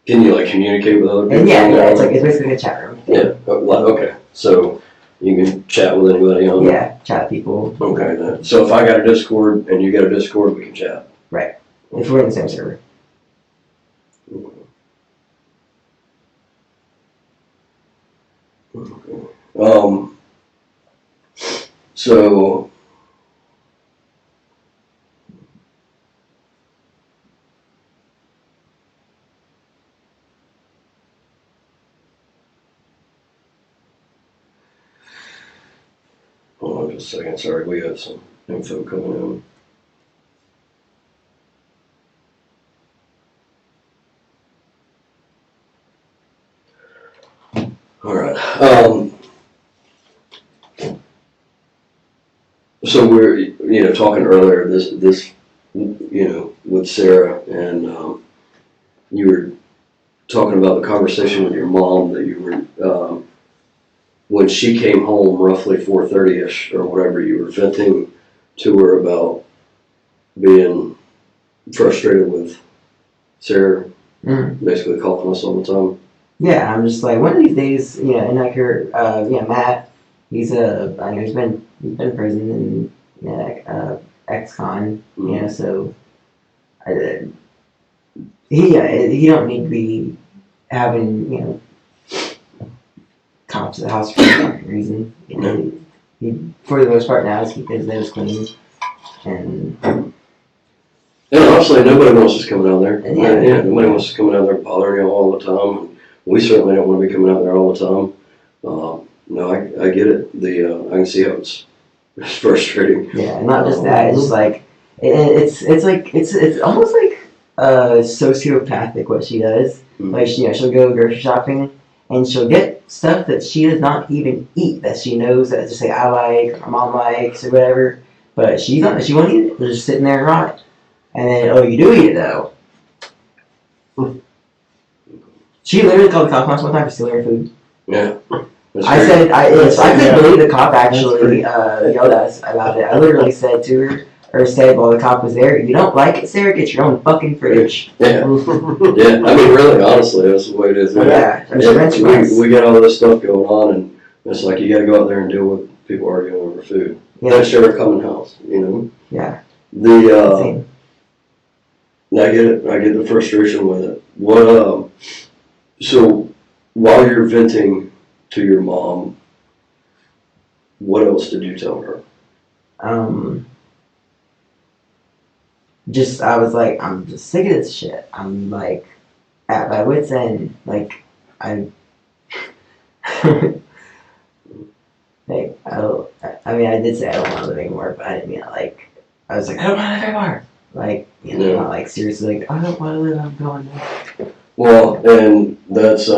you like communicate with other people? And yeah, it's basically a chat room. Yeah. Okay. So you can chat with anybody on. Yeah, chat people. Okay. Then. So if I got a Discord and you got a Discord, we can chat. Right. If we're in the same server. Okay. So hold on just a second. Sorry, we have some info coming in. All right. So we're talking earlier this with Sarah, and you were talking about the conversation with your mom that you were when she came home roughly 4:30ish or whatever, you were venting to her about being frustrated with Sarah, basically calling us all the time. Yeah, I'm just like, one of these days, and like her, Matt, he's he's been in prison and ex-con, so he don't need to be having cops at the house for no reason. He for the most part now is keeping his nose clean, and honestly, nobody wants us coming out there. Yeah. Nobody wants us coming out there bothering you all the time. And we certainly don't want to be coming out there all the time. No, I get it. I can see how it's frustrating. yeah, and not just that. It's just like it's almost like sociopathic what she does. Mm-hmm. Like she'll go grocery shopping and she'll get stuff that she does not even eat, that she knows that just say I like or my mom likes or whatever, but she won't eat it. They're just sitting there and rot. And then you do eat it though. She literally called the cops one time for stealing her food. Yeah. I said, I couldn't believe the cop actually yelled at us about it. I literally said to her, or said while the cop was there, "You don't like it, Sarah? Get your own fucking fridge." Yeah. Yeah. I mean, really, honestly, that's the way it is. Yeah. We get all this stuff going on, and it's like you got to go out there and deal with people arguing over food. Yeah. That's your common house, Yeah. I get it. I get the frustration with it. What? So while you're venting to your mom, what else did you tell her? I was like, I'm just sick of this shit. I'm like, at my wit's end. Like, I did say I don't want to live anymore, but I didn't mean it like, I was like, I don't want to live anymore. Like, not like seriously, like, I don't want to live, I'm going there. Well, and that's,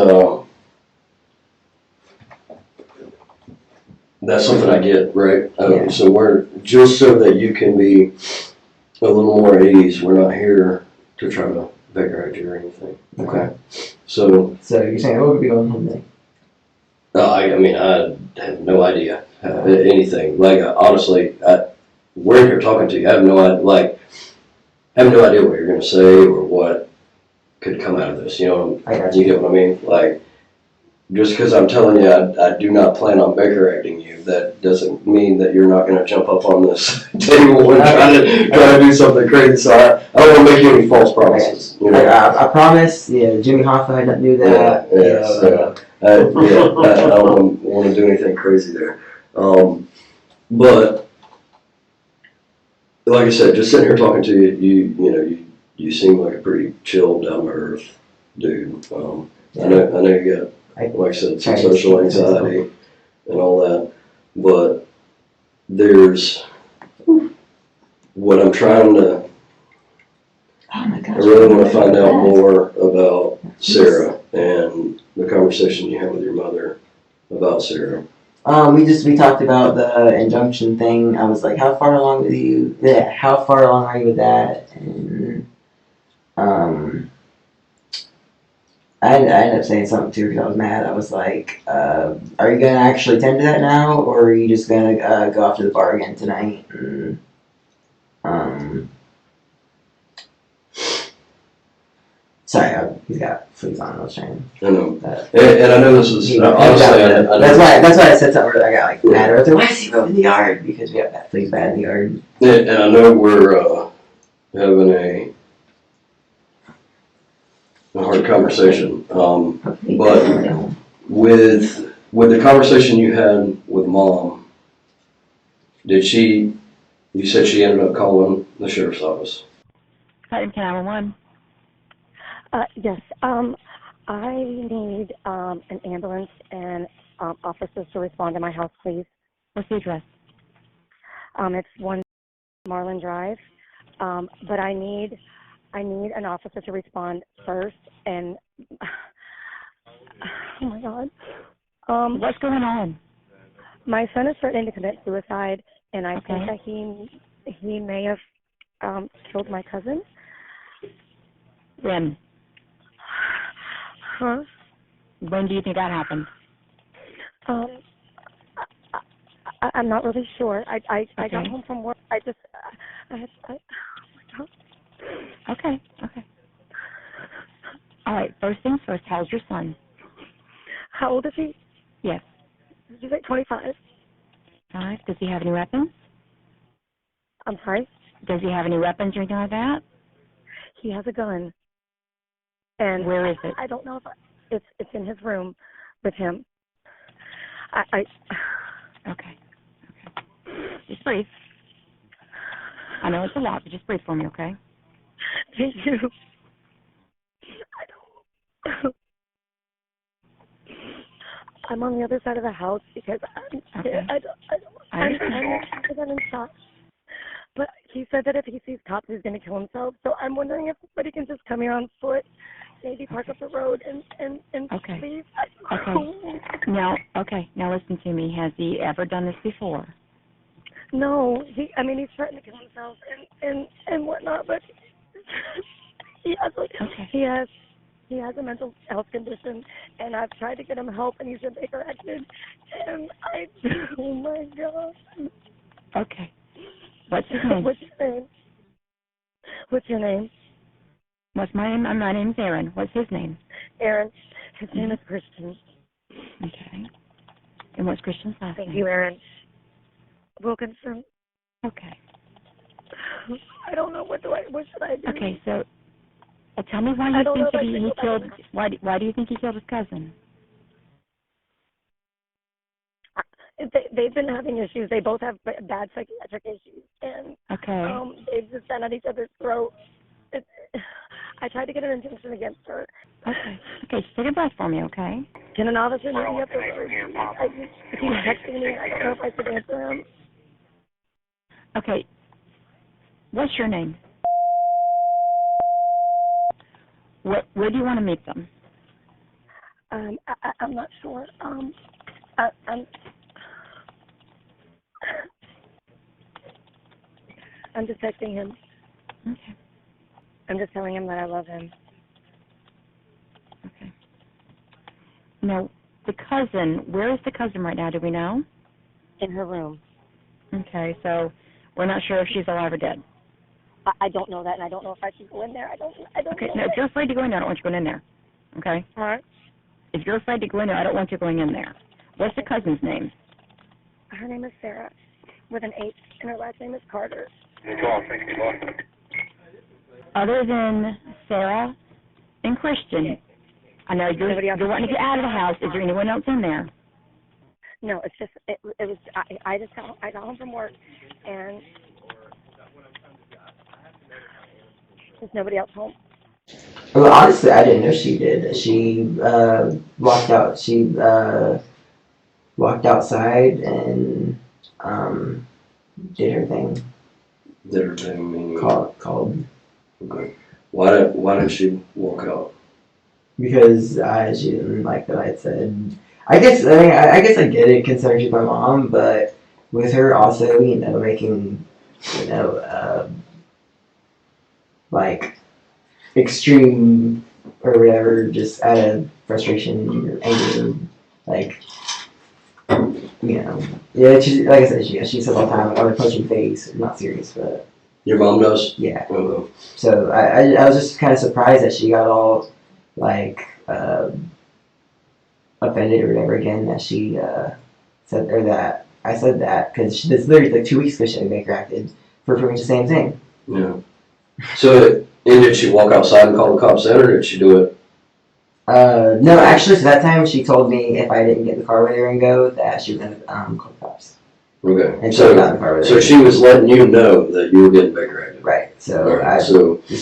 That's something I get, right? Yeah. So we're, just so that you can be a little more at ease, we're not here to try to Baker you or anything, okay? So, So you're saying, oh, we'll be going home then? I mean, I have no idea anything. Like, honestly, we're here talking to you. I have no idea, I have no idea what you're going to say or what could come out of this. You know, I got you get what I mean? Like, just because I'm telling you I do not plan on Baker acting you, that doesn't mean that you're not going to jump up on this table and try to do something crazy. So I don't want to make you any false promises. You know? I promise, Jimmy Hoffa, I didn't do that. I don't want to do anything crazy there. But like I said, just sitting here talking to you, you seem like a pretty chill, down to earth dude. I know you got, like I said, some social anxiety and all that, but there's what I'm trying to. Oh my gosh. I really want to find out more about Sarah and the conversation you had with your mother about Sarah. We talked about the injunction thing. I was like, how far along are you with that? And I ended up saying something to her because I was mad. I was like, are you gonna actually tend to that now, or are you just gonna go off to the bar again tonight? And, sorry, he's got fleas on. I was trying. I know, and I know this was honestly. That's why I said something where I got like mad. I was like, why is he in the yard? Because we have that fleas bad in the yard. And I know we're having a hard conversation, but with the conversation you had with Mom, you said she ended up calling the sheriff's office. Can 911? Yes. I need an ambulance and officers to respond to my house, please. What's the address? It's 1 Marlin Drive. But I need an officer to respond first. And oh my God. What's going on? My son is threatening to commit suicide, and I think Okay. that he may have killed my cousin. When? Huh? When do you think that happened? I'm not really sure. I got Okay. home from work. Oh my God. Okay. All right, first things first, how's your son? How old is he? Yes. He's like 25. 5. Does he have any weapons? I'm sorry? Does he have any weapons or anything like that? He has a gun. And where is it? I don't know if it's in his room with him. Okay. Just breathe. I know it's a lot, but just breathe for me, okay? Thank you. I'm on the other side of the house because I'm in shock. But he said that if he sees cops, he's going to kill himself. So I'm wondering if somebody can just come here on foot, maybe park up the road and Okay. leave. Now listen to me. Has he ever done this before? No, he's threatened to kill himself and whatnot, but he has a mental health condition, and I've tried to get him help, and he's been corrected, and oh my God. Okay. What's his name? What's your name? What's your name? What's my name? My name's Aaron. What's his name? Aaron. His name is Christian. Okay. And what's Christian's last name? Thank you, Aaron. Wilkinson. Okay. I don't know what should I do? Okay, so tell me why you think that he killed. Why do you think he killed his cousin? They've been having issues. They both have bad psychiatric issues, and they've just been at each other's throats. I tried to get an injunction against her. Okay, just take a breath for me, okay? Can an officer meet me up the road? He's texting me. I don't know if I should answer him. Okay. What's your name? Where do you want to meet them? I'm not sure. I'm just texting him. Okay. I'm just telling him that I love him. Okay. Now, the cousin, where is the cousin right now? Do we know? In her room. Okay, so we're not sure if she's alive or dead. I don't know that, and I don't know if I should go in there. I don't Okay, know. no, if you're afraid to go in there, I don't want you going in there. Okay? All right. If you're afraid to go in there, I don't want you going in there. What's the cousin's name? Her name is Sarah, with an H, and her last name is Carter. Other than Sarah and Christian, I know you're wanting to get out of the house. Is there anyone else in there? No, it's just it was. I got home from work, and there's nobody else home. Well, honestly, I didn't know she did. She walked out. She walked outside and did her thing. Did her thing, meaning? Called. Okay. Why did she walk out? Because she didn't like that I had said. I guess I get it considering she's my mom, but with her also, making, like extreme or whatever, just out of frustration or anger, like, yeah. She, like I said, she says all the time, like, I would punch you in the face. Not serious, but Your mom knows? yeah. Okay. So I was just kind of surprised that she got all like offended or whatever again that she said, or that I said that, because this literally like 2 weeks ago she Baker acted for pretty much the same thing. Yeah. So, and did she walk outside and call the cops then, or did she do it? No, actually, so that time she told me if I didn't get in the car with her and go, that she was gonna call the cops. Okay. And so got in the car with her. So she was letting you know that you were getting Baker acted. Right. So Right,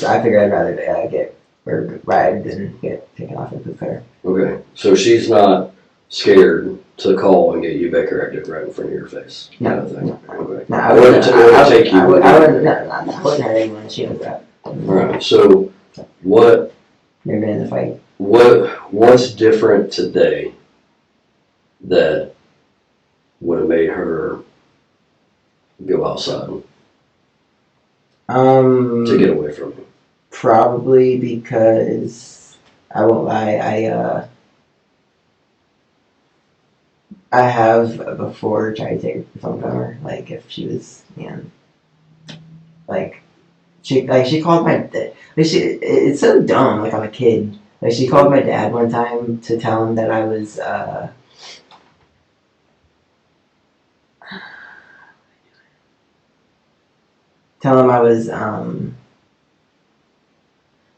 I figured I'd rather get or ride than get taken off and put her. Okay. So she's not scared to call and get you Baker acted right in front of your face. No. Kind of thing. Okay. No, I wouldn't take you. I wouldn't hurt anyone. She knows that. Alright, so what Never been in the fight. what's different today that would have made her go outside to get away from you? Probably because I won't lie, I have before tried to take the phone from her, like if she was, like she called my dad. It's so dumb, like I'm a kid. Like she called my dad one time to tell him that I was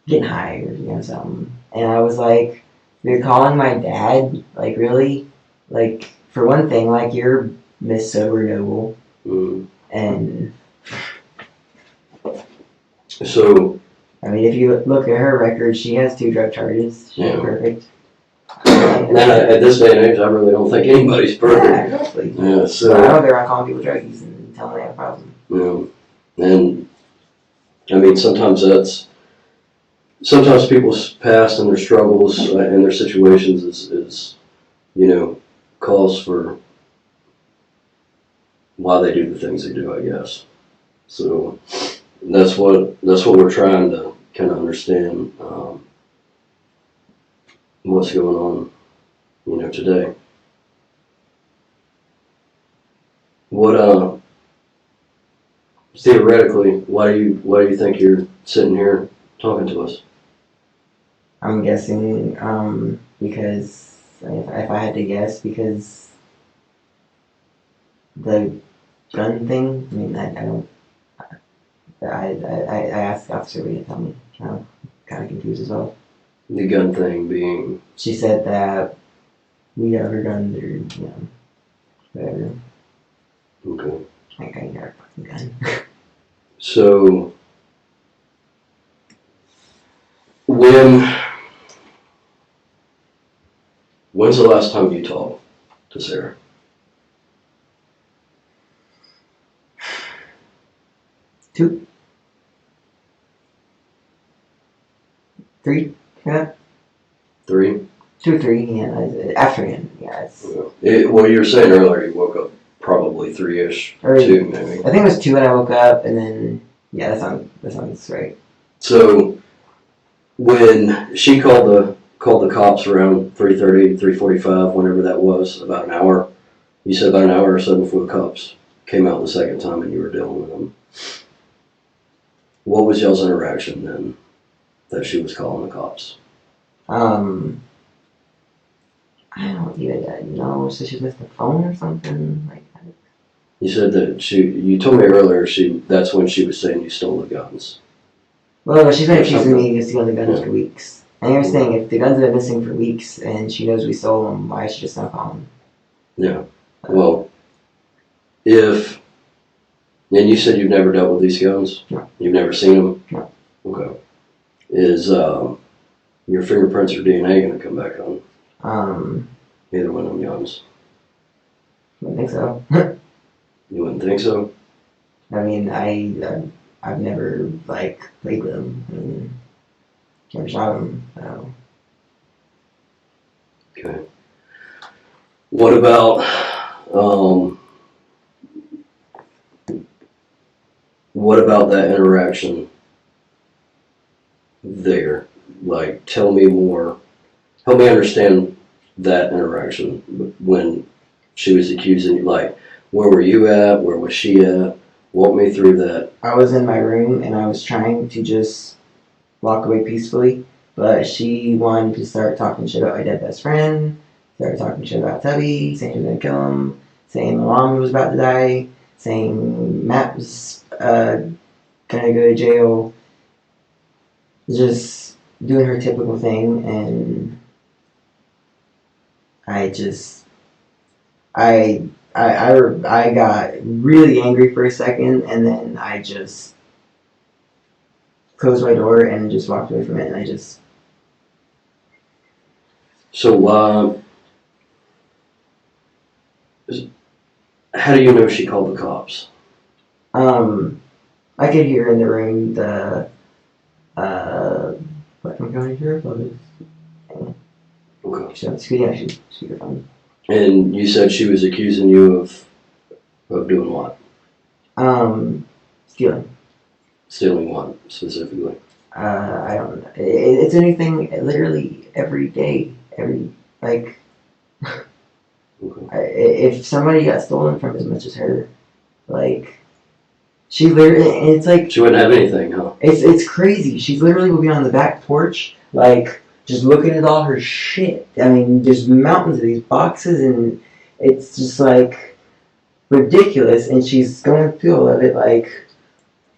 getting high or something. And I was like, you're calling my dad? Like really? Like for one thing, like you're Miss Sober Noble. Mm. And So I mean, if you look at her record, she has 2 drug charges. She's perfect. and at this day and age, I really don't think anybody's perfect. Yeah, exactly. Yeah, So I don't go around calling people druggies and telling them they have a problem. Yeah. And I mean, sometimes people's past and their struggles and their situations is cause for why they do the things they do, I guess. So that's what we're trying to kind of understand, what's going on, today. What theoretically, why do you think you're sitting here talking to us? I'm guessing because if I had to guess, because the gun thing. I mean, I don't. I asked the officer to tell me. I'm kind of confused as well. The gun thing being. She said that we have her guns or whatever. Okay. Like I got a fucking gun. So when's the last time you talked to Sarah? Two. 3. Yeah. 3? 2 or 3. Yeah. After him. Yeah. Well, you were saying earlier you woke up probably probably 3-ish, Or 2 maybe. I think it was 2 when I woke up, and then yeah, that sounds right. So when she called the cops around 3:30, 3:45, whenever that was, about an hour. You said about an hour or so before the cops came out the second time and you were dealing with them. What was y'all's interaction then that she was calling the cops? I don't even know. So she missed the phone or something like that. You said that you told me earlier that's when she was saying you stole the guns. Well, she's been Or accusing something. me of stealing the guns for weeks. And you're saying if the guns have been missing for weeks and she knows we stole them, why is she just not calling? Yeah. Well, and you said you've never dealt with these guns? No. You've never seen them? No. Okay. Is your fingerprints or DNA going to come back on either one of them guns? I don't think so. You wouldn't think so? I mean, I've never like played with them and never shot them. So. Okay. What about that interaction there? Like, tell me more. Help me understand that interaction when she was accusing you. Like, where were you at? Where was she at? Walk me through that. I was in my room and I was trying to just walk away peacefully, but she wanted to start talking shit about my dead best friend, started talking shit about Tubby, saying she was gonna kill him, saying my mom was about to die, saying Matt was gonna go to jail, just doing her typical thing, and I got really angry for a second, and then I just closed my door and just walked away from it, and I just... So, how do you know she called the cops? I could hear in the room the, Putnam County Sheriff was... Okay. She's on speakerphone. And you said she was accusing you of doing what? Stealing. Stealing what, specifically? I don't know. It's anything, literally, every day. Okay. If somebody got stolen from as much as her, like, she literally, and it's like... She wouldn't have anything, huh? It's crazy. She literally will be on the back porch, like, just looking at all her shit. I mean, just mountains of these boxes, and it's just, like, ridiculous. And she's going through all of it, like,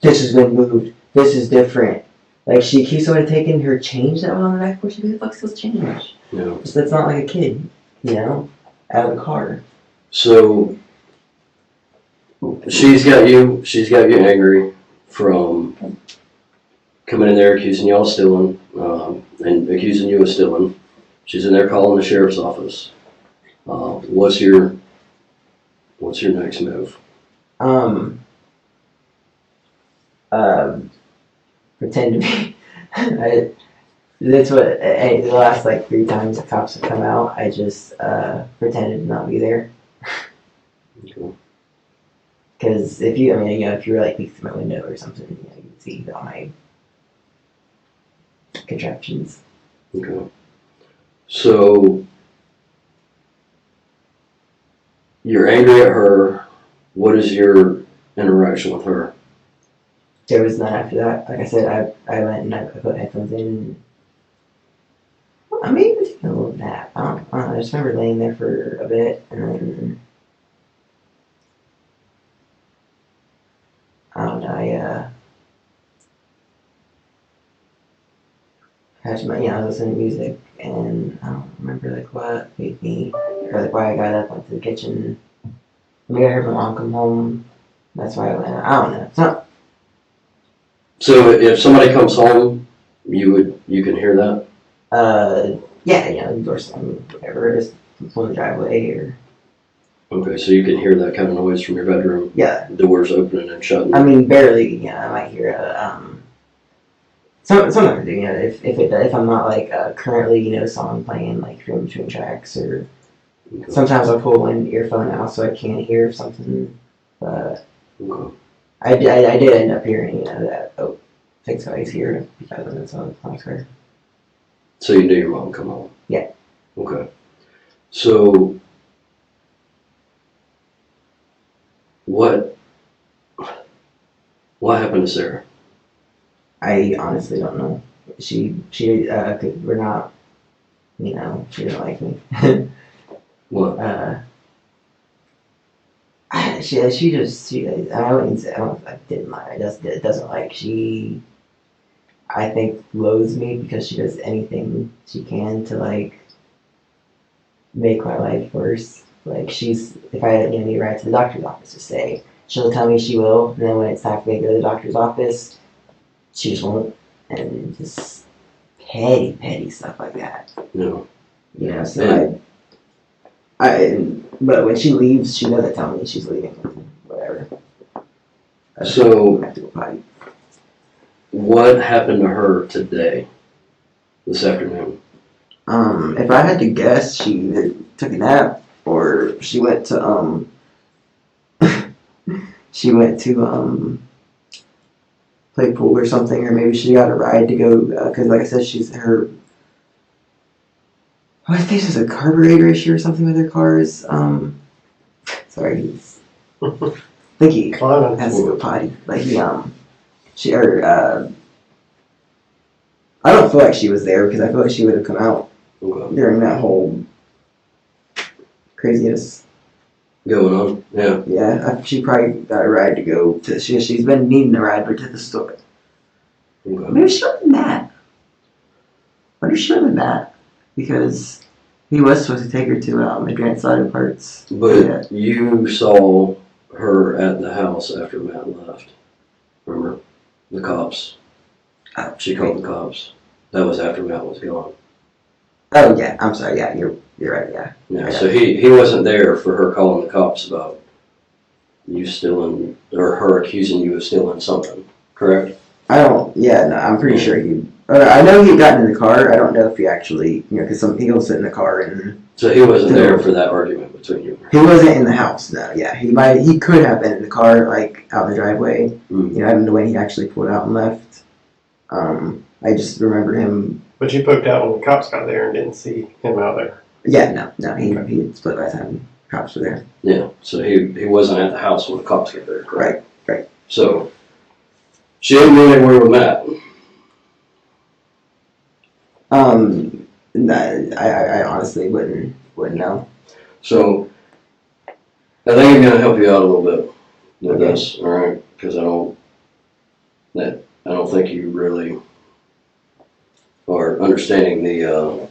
this has been moved. This is different. Like, she keeps on taking her change that was on the back porch. Who the fuck steals change? Yeah. So that's not like a kid, you know, out of the car. So she's got you angry from coming in there accusing y'all of stealing, and accusing you of stealing. She's in there calling the sheriff's office. What's your next move? Pretend to be. That's what the last like 3 times the cops have come out. I just pretended to not be there. Okay. Because if you were like peeked through my window or something, you could see all my contraptions. Okay. So you're angry at her. What is your interaction with her? There was none after that. Like I said, I went and I put headphones in. I may even take a little nap. I don't know. I just remember laying there for a bit, and then I don't know. I was listening to music, and I don't remember like what made me, or like why I got up, went to the kitchen. Maybe I heard my mom come home. That's why I went. I don't know. It's not. So if somebody comes home, you can hear that? Yeah, or something, whatever, just from the driveway or... Okay, so you can hear that kind of noise from your bedroom? Yeah. Doors opening and shutting? I mean, barely, I might hear sometimes, if I'm not, like, currently, song playing, like, from between tracks, or... Okay. Sometimes I'll pull one earphone out so I can't hear if something But Okay. I did end up hearing, that, oh, I think somebody's here because of this on her. So you knew your mom come home? Yeah. Okay. So what happened to Sarah? I honestly don't know. She, we're not, she didn't like me. What? I wouldn't say, I didn't like, it doesn't like, I think, loathes me because she does anything she can to, like, make my life worse. Like, if I, need to ride to the doctor's office to say, she'll tell me she will, and then when it's time for me to go to the doctor's office, she just won't. And just petty stuff like that. No. So but when she leaves, she doesn't tell me she's leaving, whatever. So I have to go potty. what happened to her today, this afternoon? If I had to guess, she either took a nap or she went to play pool or something, or maybe she got a ride to go because, like I said, I think there's a carburetor issue or something with her cars. Sorry, I think he Climbing. has to go potty. Like I don't feel like she was there because I feel like she would have come out Okay. during that whole craziness. Going on? Yeah. Yeah, she probably got a ride to go to. She's been needing a ride to the store. Okay. Maybe she went with Matt. Wonder if she went with Matt because he was supposed to take her to Advanced Auto Parts. But you saw her at the house after Matt left. Remember? The cops. Oh, She called the cops. That was after Matt was gone. Oh yeah, I'm sorry. Yeah, you're right. Yeah. Yeah, so he wasn't there for her calling the cops about you stealing, or her accusing you of stealing something, correct? I'm pretty sure he. I know he had gotten in the car. I don't know if he actually, because some people sit in the car and. So he wasn't there for that argument between you and her? He wasn't in the house. No. Yeah, he could have been in the car, like out in the driveway. Mm. I don't know when he actually pulled out and left. I just remember him. But you poked out when the cops got there and didn't see him out there. Yeah, no, he had split by the time cops were there. Yeah, so he wasn't at the house when the cops got there, correct? Right. So she didn't go anywhere with Matt. No, I honestly wouldn't know. So I think I'm gonna help you out a little bit with this, all right? Because I don't think you really are understanding the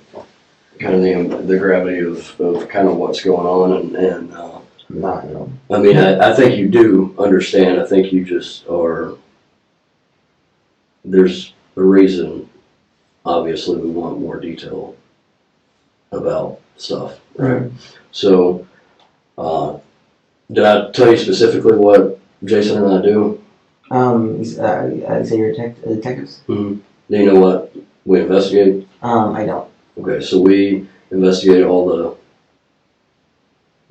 kind of the gravity of kind of what's going on and Not no. I mean I think you do understand. I think you just are. There's a reason. Obviously, we want more detail about stuff, right? Mm-hmm. So, did I tell you specifically what Jason and I do? I say you're detectives. Mm-hmm. Do you know what we investigate? I don't. Okay, so we investigate all the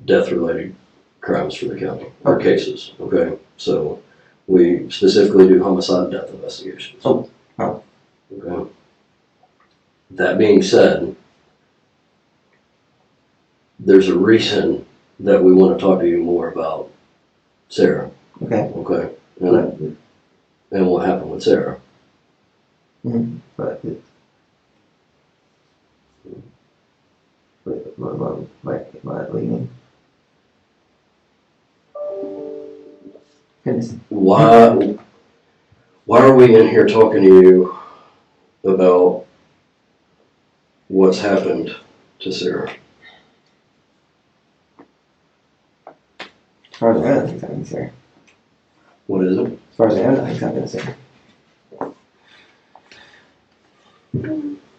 death-related crimes for the county, or cases, okay? So, we specifically do homicide and death investigations. Oh. Okay. That being said, there's a reason that we want to talk to you more about Sarah. Okay. Okay. And what happened with Sarah. Mm-hmm. But what do you mean? Goodness. Why are we in here talking to you about what's happened to Sarah? As far as I know, nothing's happened to Sarah. What is it? As far as I know, nothing's happened to Sarah.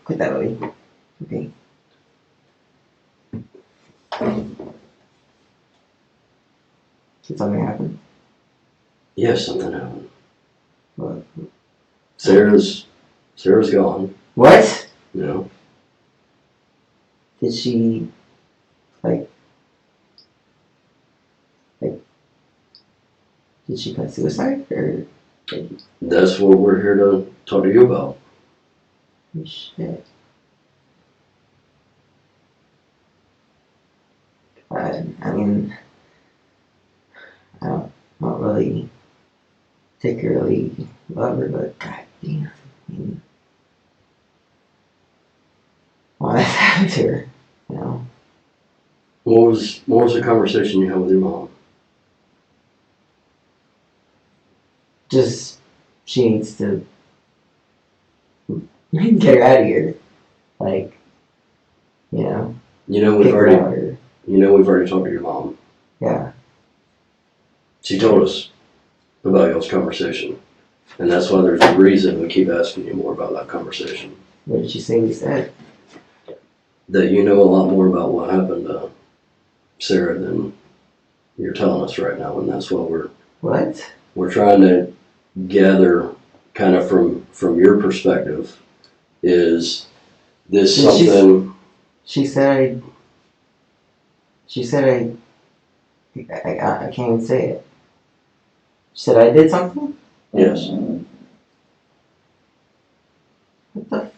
Quit that, Louie. Okay. Did something happen? Yes, something happened. What? Sarah's gone. What? You know. Did she, Did she commit suicide or? That's what we're here to talk to you about. Shit. I mean, I don't really particularly love her, but god damn. I mean, why that happened to her, you know? What was the conversation you had with your mom? Just, she needs to get her out of here. Like, you know, You know we've kick her already out or, talked to your mom. yeah. She told us about y'all's conversation. And that's why there's a reason we keep asking you more about that conversation. What did she say we said? That you know a lot more about what happened to Sarah than you're telling us right now, and that's why we're trying to gather kind of from your perspective. Is this something? She said I can't even say it. She said I did something? Yes. What the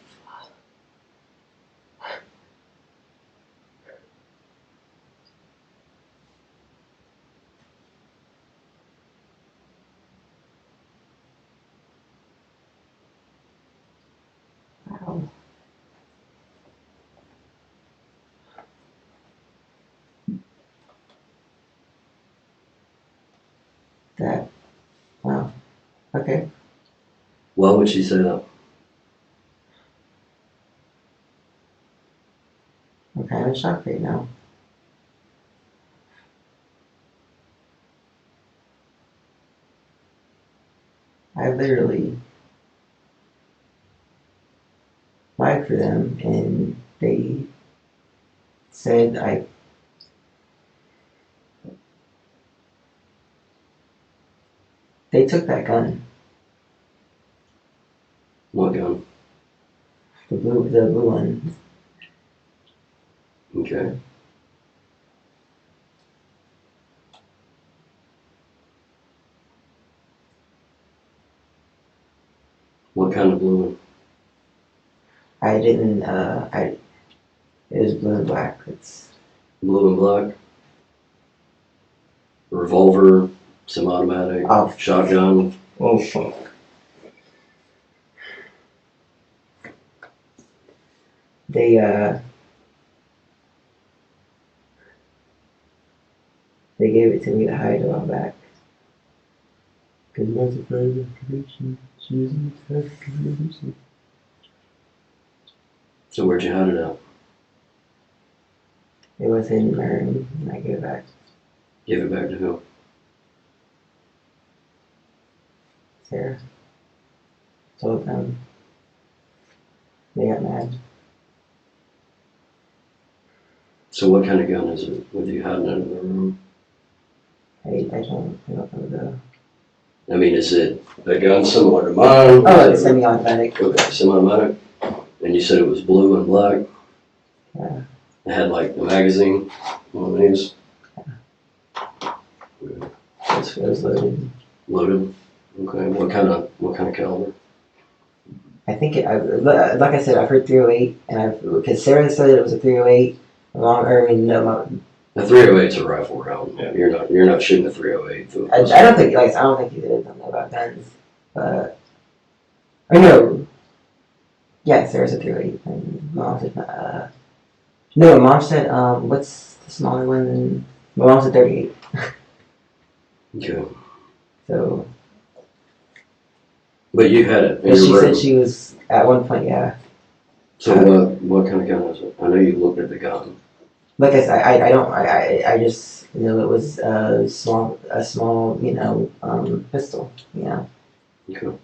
wow. That wow. Okay. Why would she say that? I'm kind of in shock right now. I literally applied for them and they said they took that gun, What gun? the blue one. Okay. What kind of blue one? I didn't it was blue and black. It's Blue and black? Revolver, semi-automatic, oh shotgun. oh fuck. They gave it to me to hide a while back. Cause it was a further conviction. She was in the first conviction. So where'd you hide it at? It was in my room and I gave it back. Give it back to who? Sarah. Told them. They got mad. So what kind of gun is it with you hiding it in the room? I don't know the. I mean, is it a gun similar to mine? Oh, it's semi-automatic. Okay, semi-automatic. And you said it was blue and black? Yeah. It had like the magazine, one of these? It was loaded. Loaded? Okay, what kind of caliber? I think like I said, I've heard 308, and because Sarah said it was a 308. A 308's a rifle round. Yeah. You're not shooting a 308. I don't think you did know about guns, but or no. Yeah, Sarah's a 308, and Mom said no. Mom said what's the smaller one? My mom said 38. Okay. So. But you had it in She your room. said she was at one point, yeah. So what kind of gun is it? I know you looked at the gun. Like I said, I just know it was a small, pistol, Okay.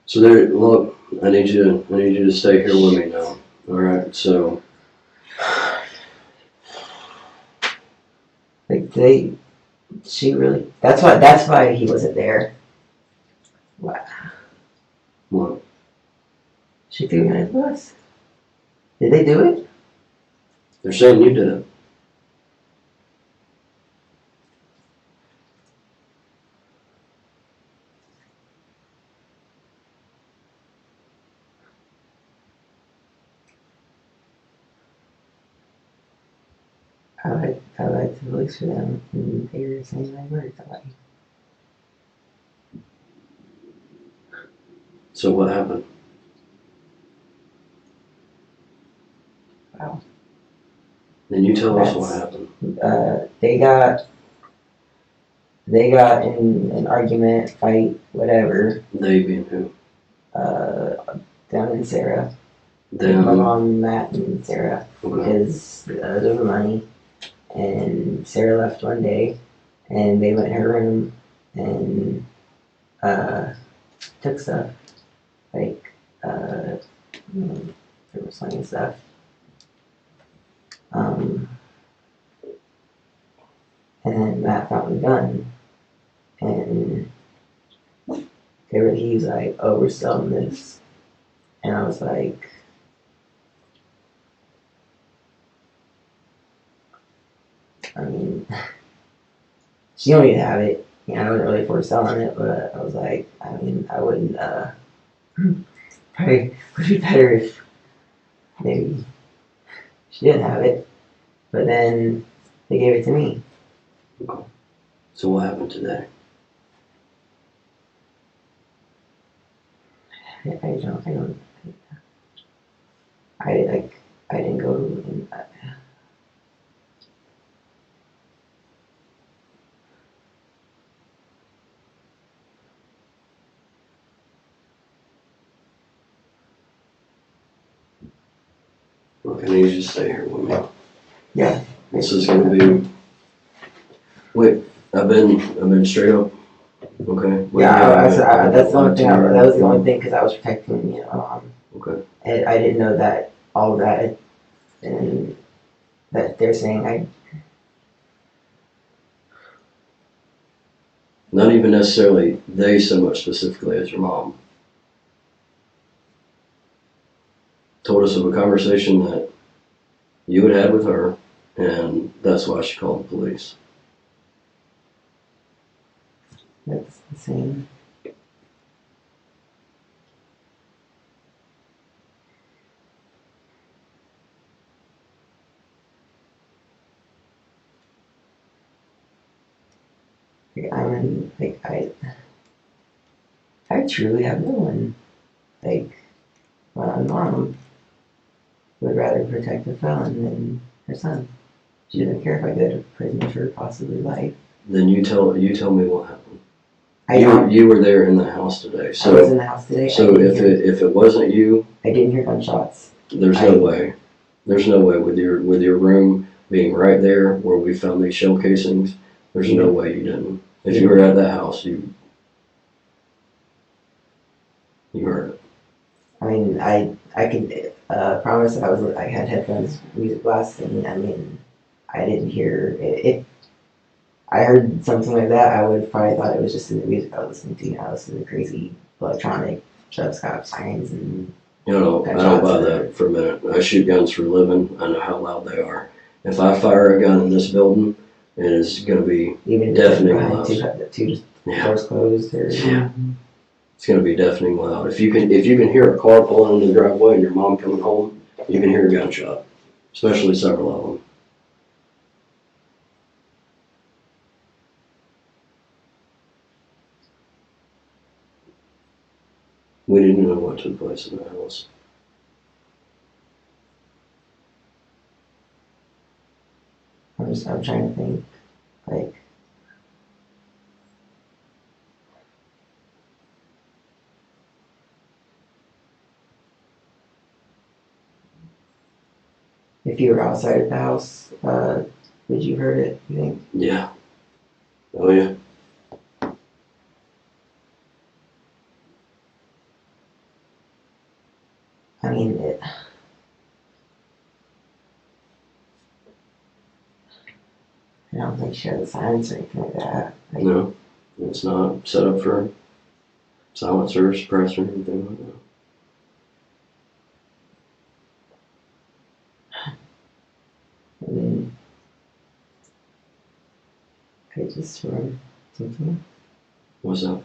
So there, look, I need you to stay here with me now. All right. So. Like she really. That's why he wasn't there. Wow. What? She threw me under the bus. Did they do it? They're saying you did it. I like the police for them, and they were saying I murdered somebody. So what happened? Wow. Then you tell us what happened. They got in an argument, fight, whatever, They being who? down in Sarah. Them. My mom, Matt, and Sarah, Okay. because over money. And Sarah left one day, and they went in her room and took stuff, like there was plenty of stuff. And then Matt found the gun, and he was like, "Oh, we're selling this," and I was like, I mean, she don't need to have it. You know, I wasn't really for selling it, but I was like, I mean, I wouldn't, probably would be better if maybe she didn't have it, but then they gave it to me. Okay. So what happened today? I didn't go and, Well, can you just stay here with me? yeah. This is gonna be. Wait, I've been straight up. Okay. That's the only thing. That was the only thing because I was protecting me. Okay. And I didn't know that all of that, and that they're saying I. Not even necessarily they so much specifically as your mom. Told us of a conversation that you had had with her, and that's why she called the police. That's the same. I truly have no one. Like, my mom would rather protect a felon than her son. She doesn't care if I go to prison for possibly life. Then you tell me what happened. I You were there in the house today. I was So in the house today. so if it wasn't you, I didn't hear gunshots. there's no way. There's no way with your room being right there where we found these shell casings. There's no way you didn't. If you were at that house, you heard it. I mean, I can promise that I had headphones, music blasting. I mean, I didn't hear it. If I heard something like that, I would probably thought it was just in the music I was listening to. You know, I listen to crazy electronic stroboscope sirens and. You know, I don't buy that for a minute. I shoot guns for a living. I know how loud they are. If I fire a gun in this building, it is going to be deafening loud. Two doors closed. Or, yeah. It's going to be deafening loud. If you can hear a car pulling in the driveway and your mom coming home, you can hear a gunshot, especially several of them. We didn't know what took place in the house. I'm trying to think, like. If you were outside of the house, would you heard it, you think? Yeah. Oh, yeah. I mean, I don't think she has a silence or anything like that. Like, No, it's not set up for silencer or suppressor or anything like that. I mean, I just remember something. What's that?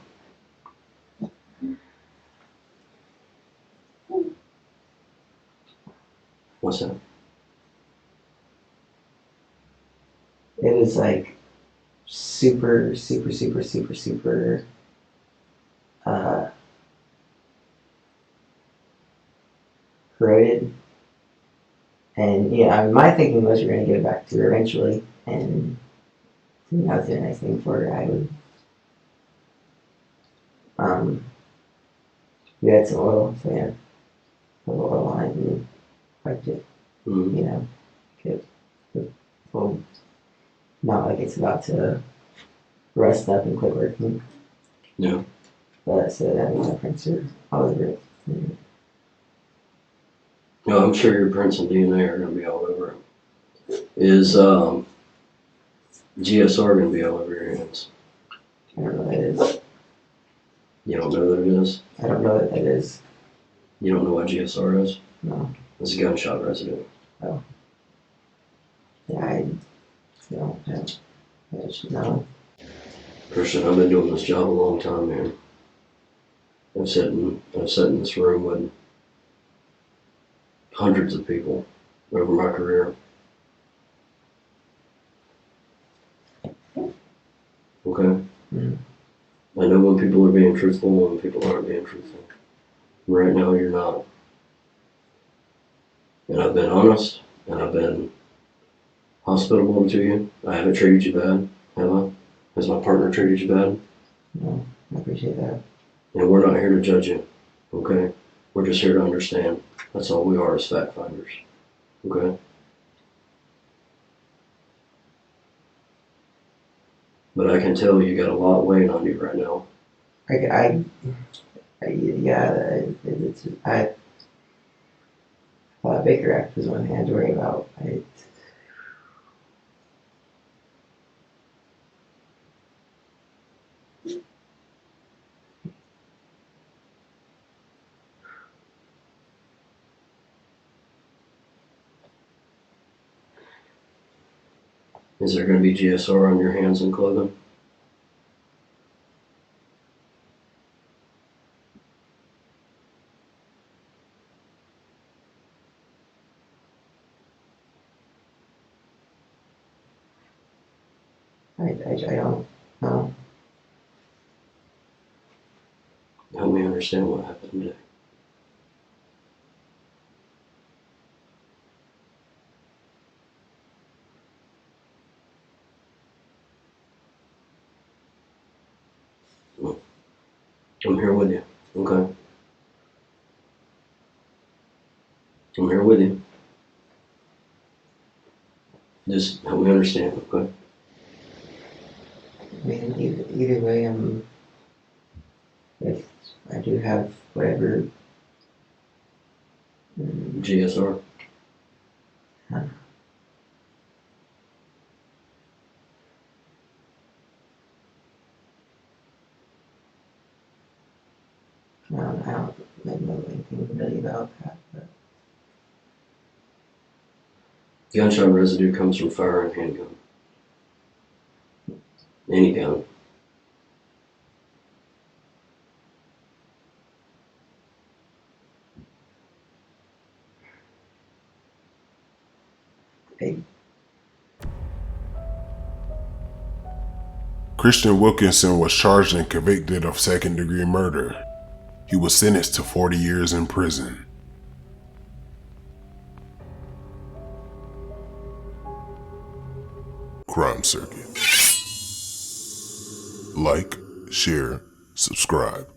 What's that? was like super, super, super, super, super corroded. And my thinking was we're gonna get it back to her eventually, and that was the nice thing for her. I would, we had some oil, so yeah, a little oil on it and wiped it. Get well, not like it's about to rust up and quit working. Yeah. But so that means my prints are all over it. No, I'm sure your prints and DNA are going to be all over it. Is GSR going to be all over your hands? I don't know what that is. You don't know that it is? I don't know what that is. You don't know what GSR is? No. It's a gunshot residue. Oh. Yeah, I should know. Christian, I've been doing this job a long time, man. I've sat in this room with hundreds of people over my career. Okay? Mm-hmm. I know when people are being truthful and when people aren't being truthful. Right now, you're not. And I've been honest, and I've been hospitable to you. I haven't treated you bad, have I? Has my partner treated you bad? No, I appreciate that. And we're not here to judge you, okay? We're just here to understand. That's all we are as fact finders, okay? But I can tell you got a lot weighing on you right now. I thought Baker Act was one thing I had to worry about. Is there going to be GSR on your hands and clothing? I don't know. Help me understand what happened today. I'm here with you, okay? I'm here with you. Just help me understand, okay? I mean, either way, if I do have whatever. GSR? Huh. I don't know anything really about that. But Gunshot residue comes from fire and handgun. Any gun. Christian Wilkinson was charged and convicted of second-degree murder. He was sentenced to 40 years in prison. Crime Circuit. Like, share, subscribe.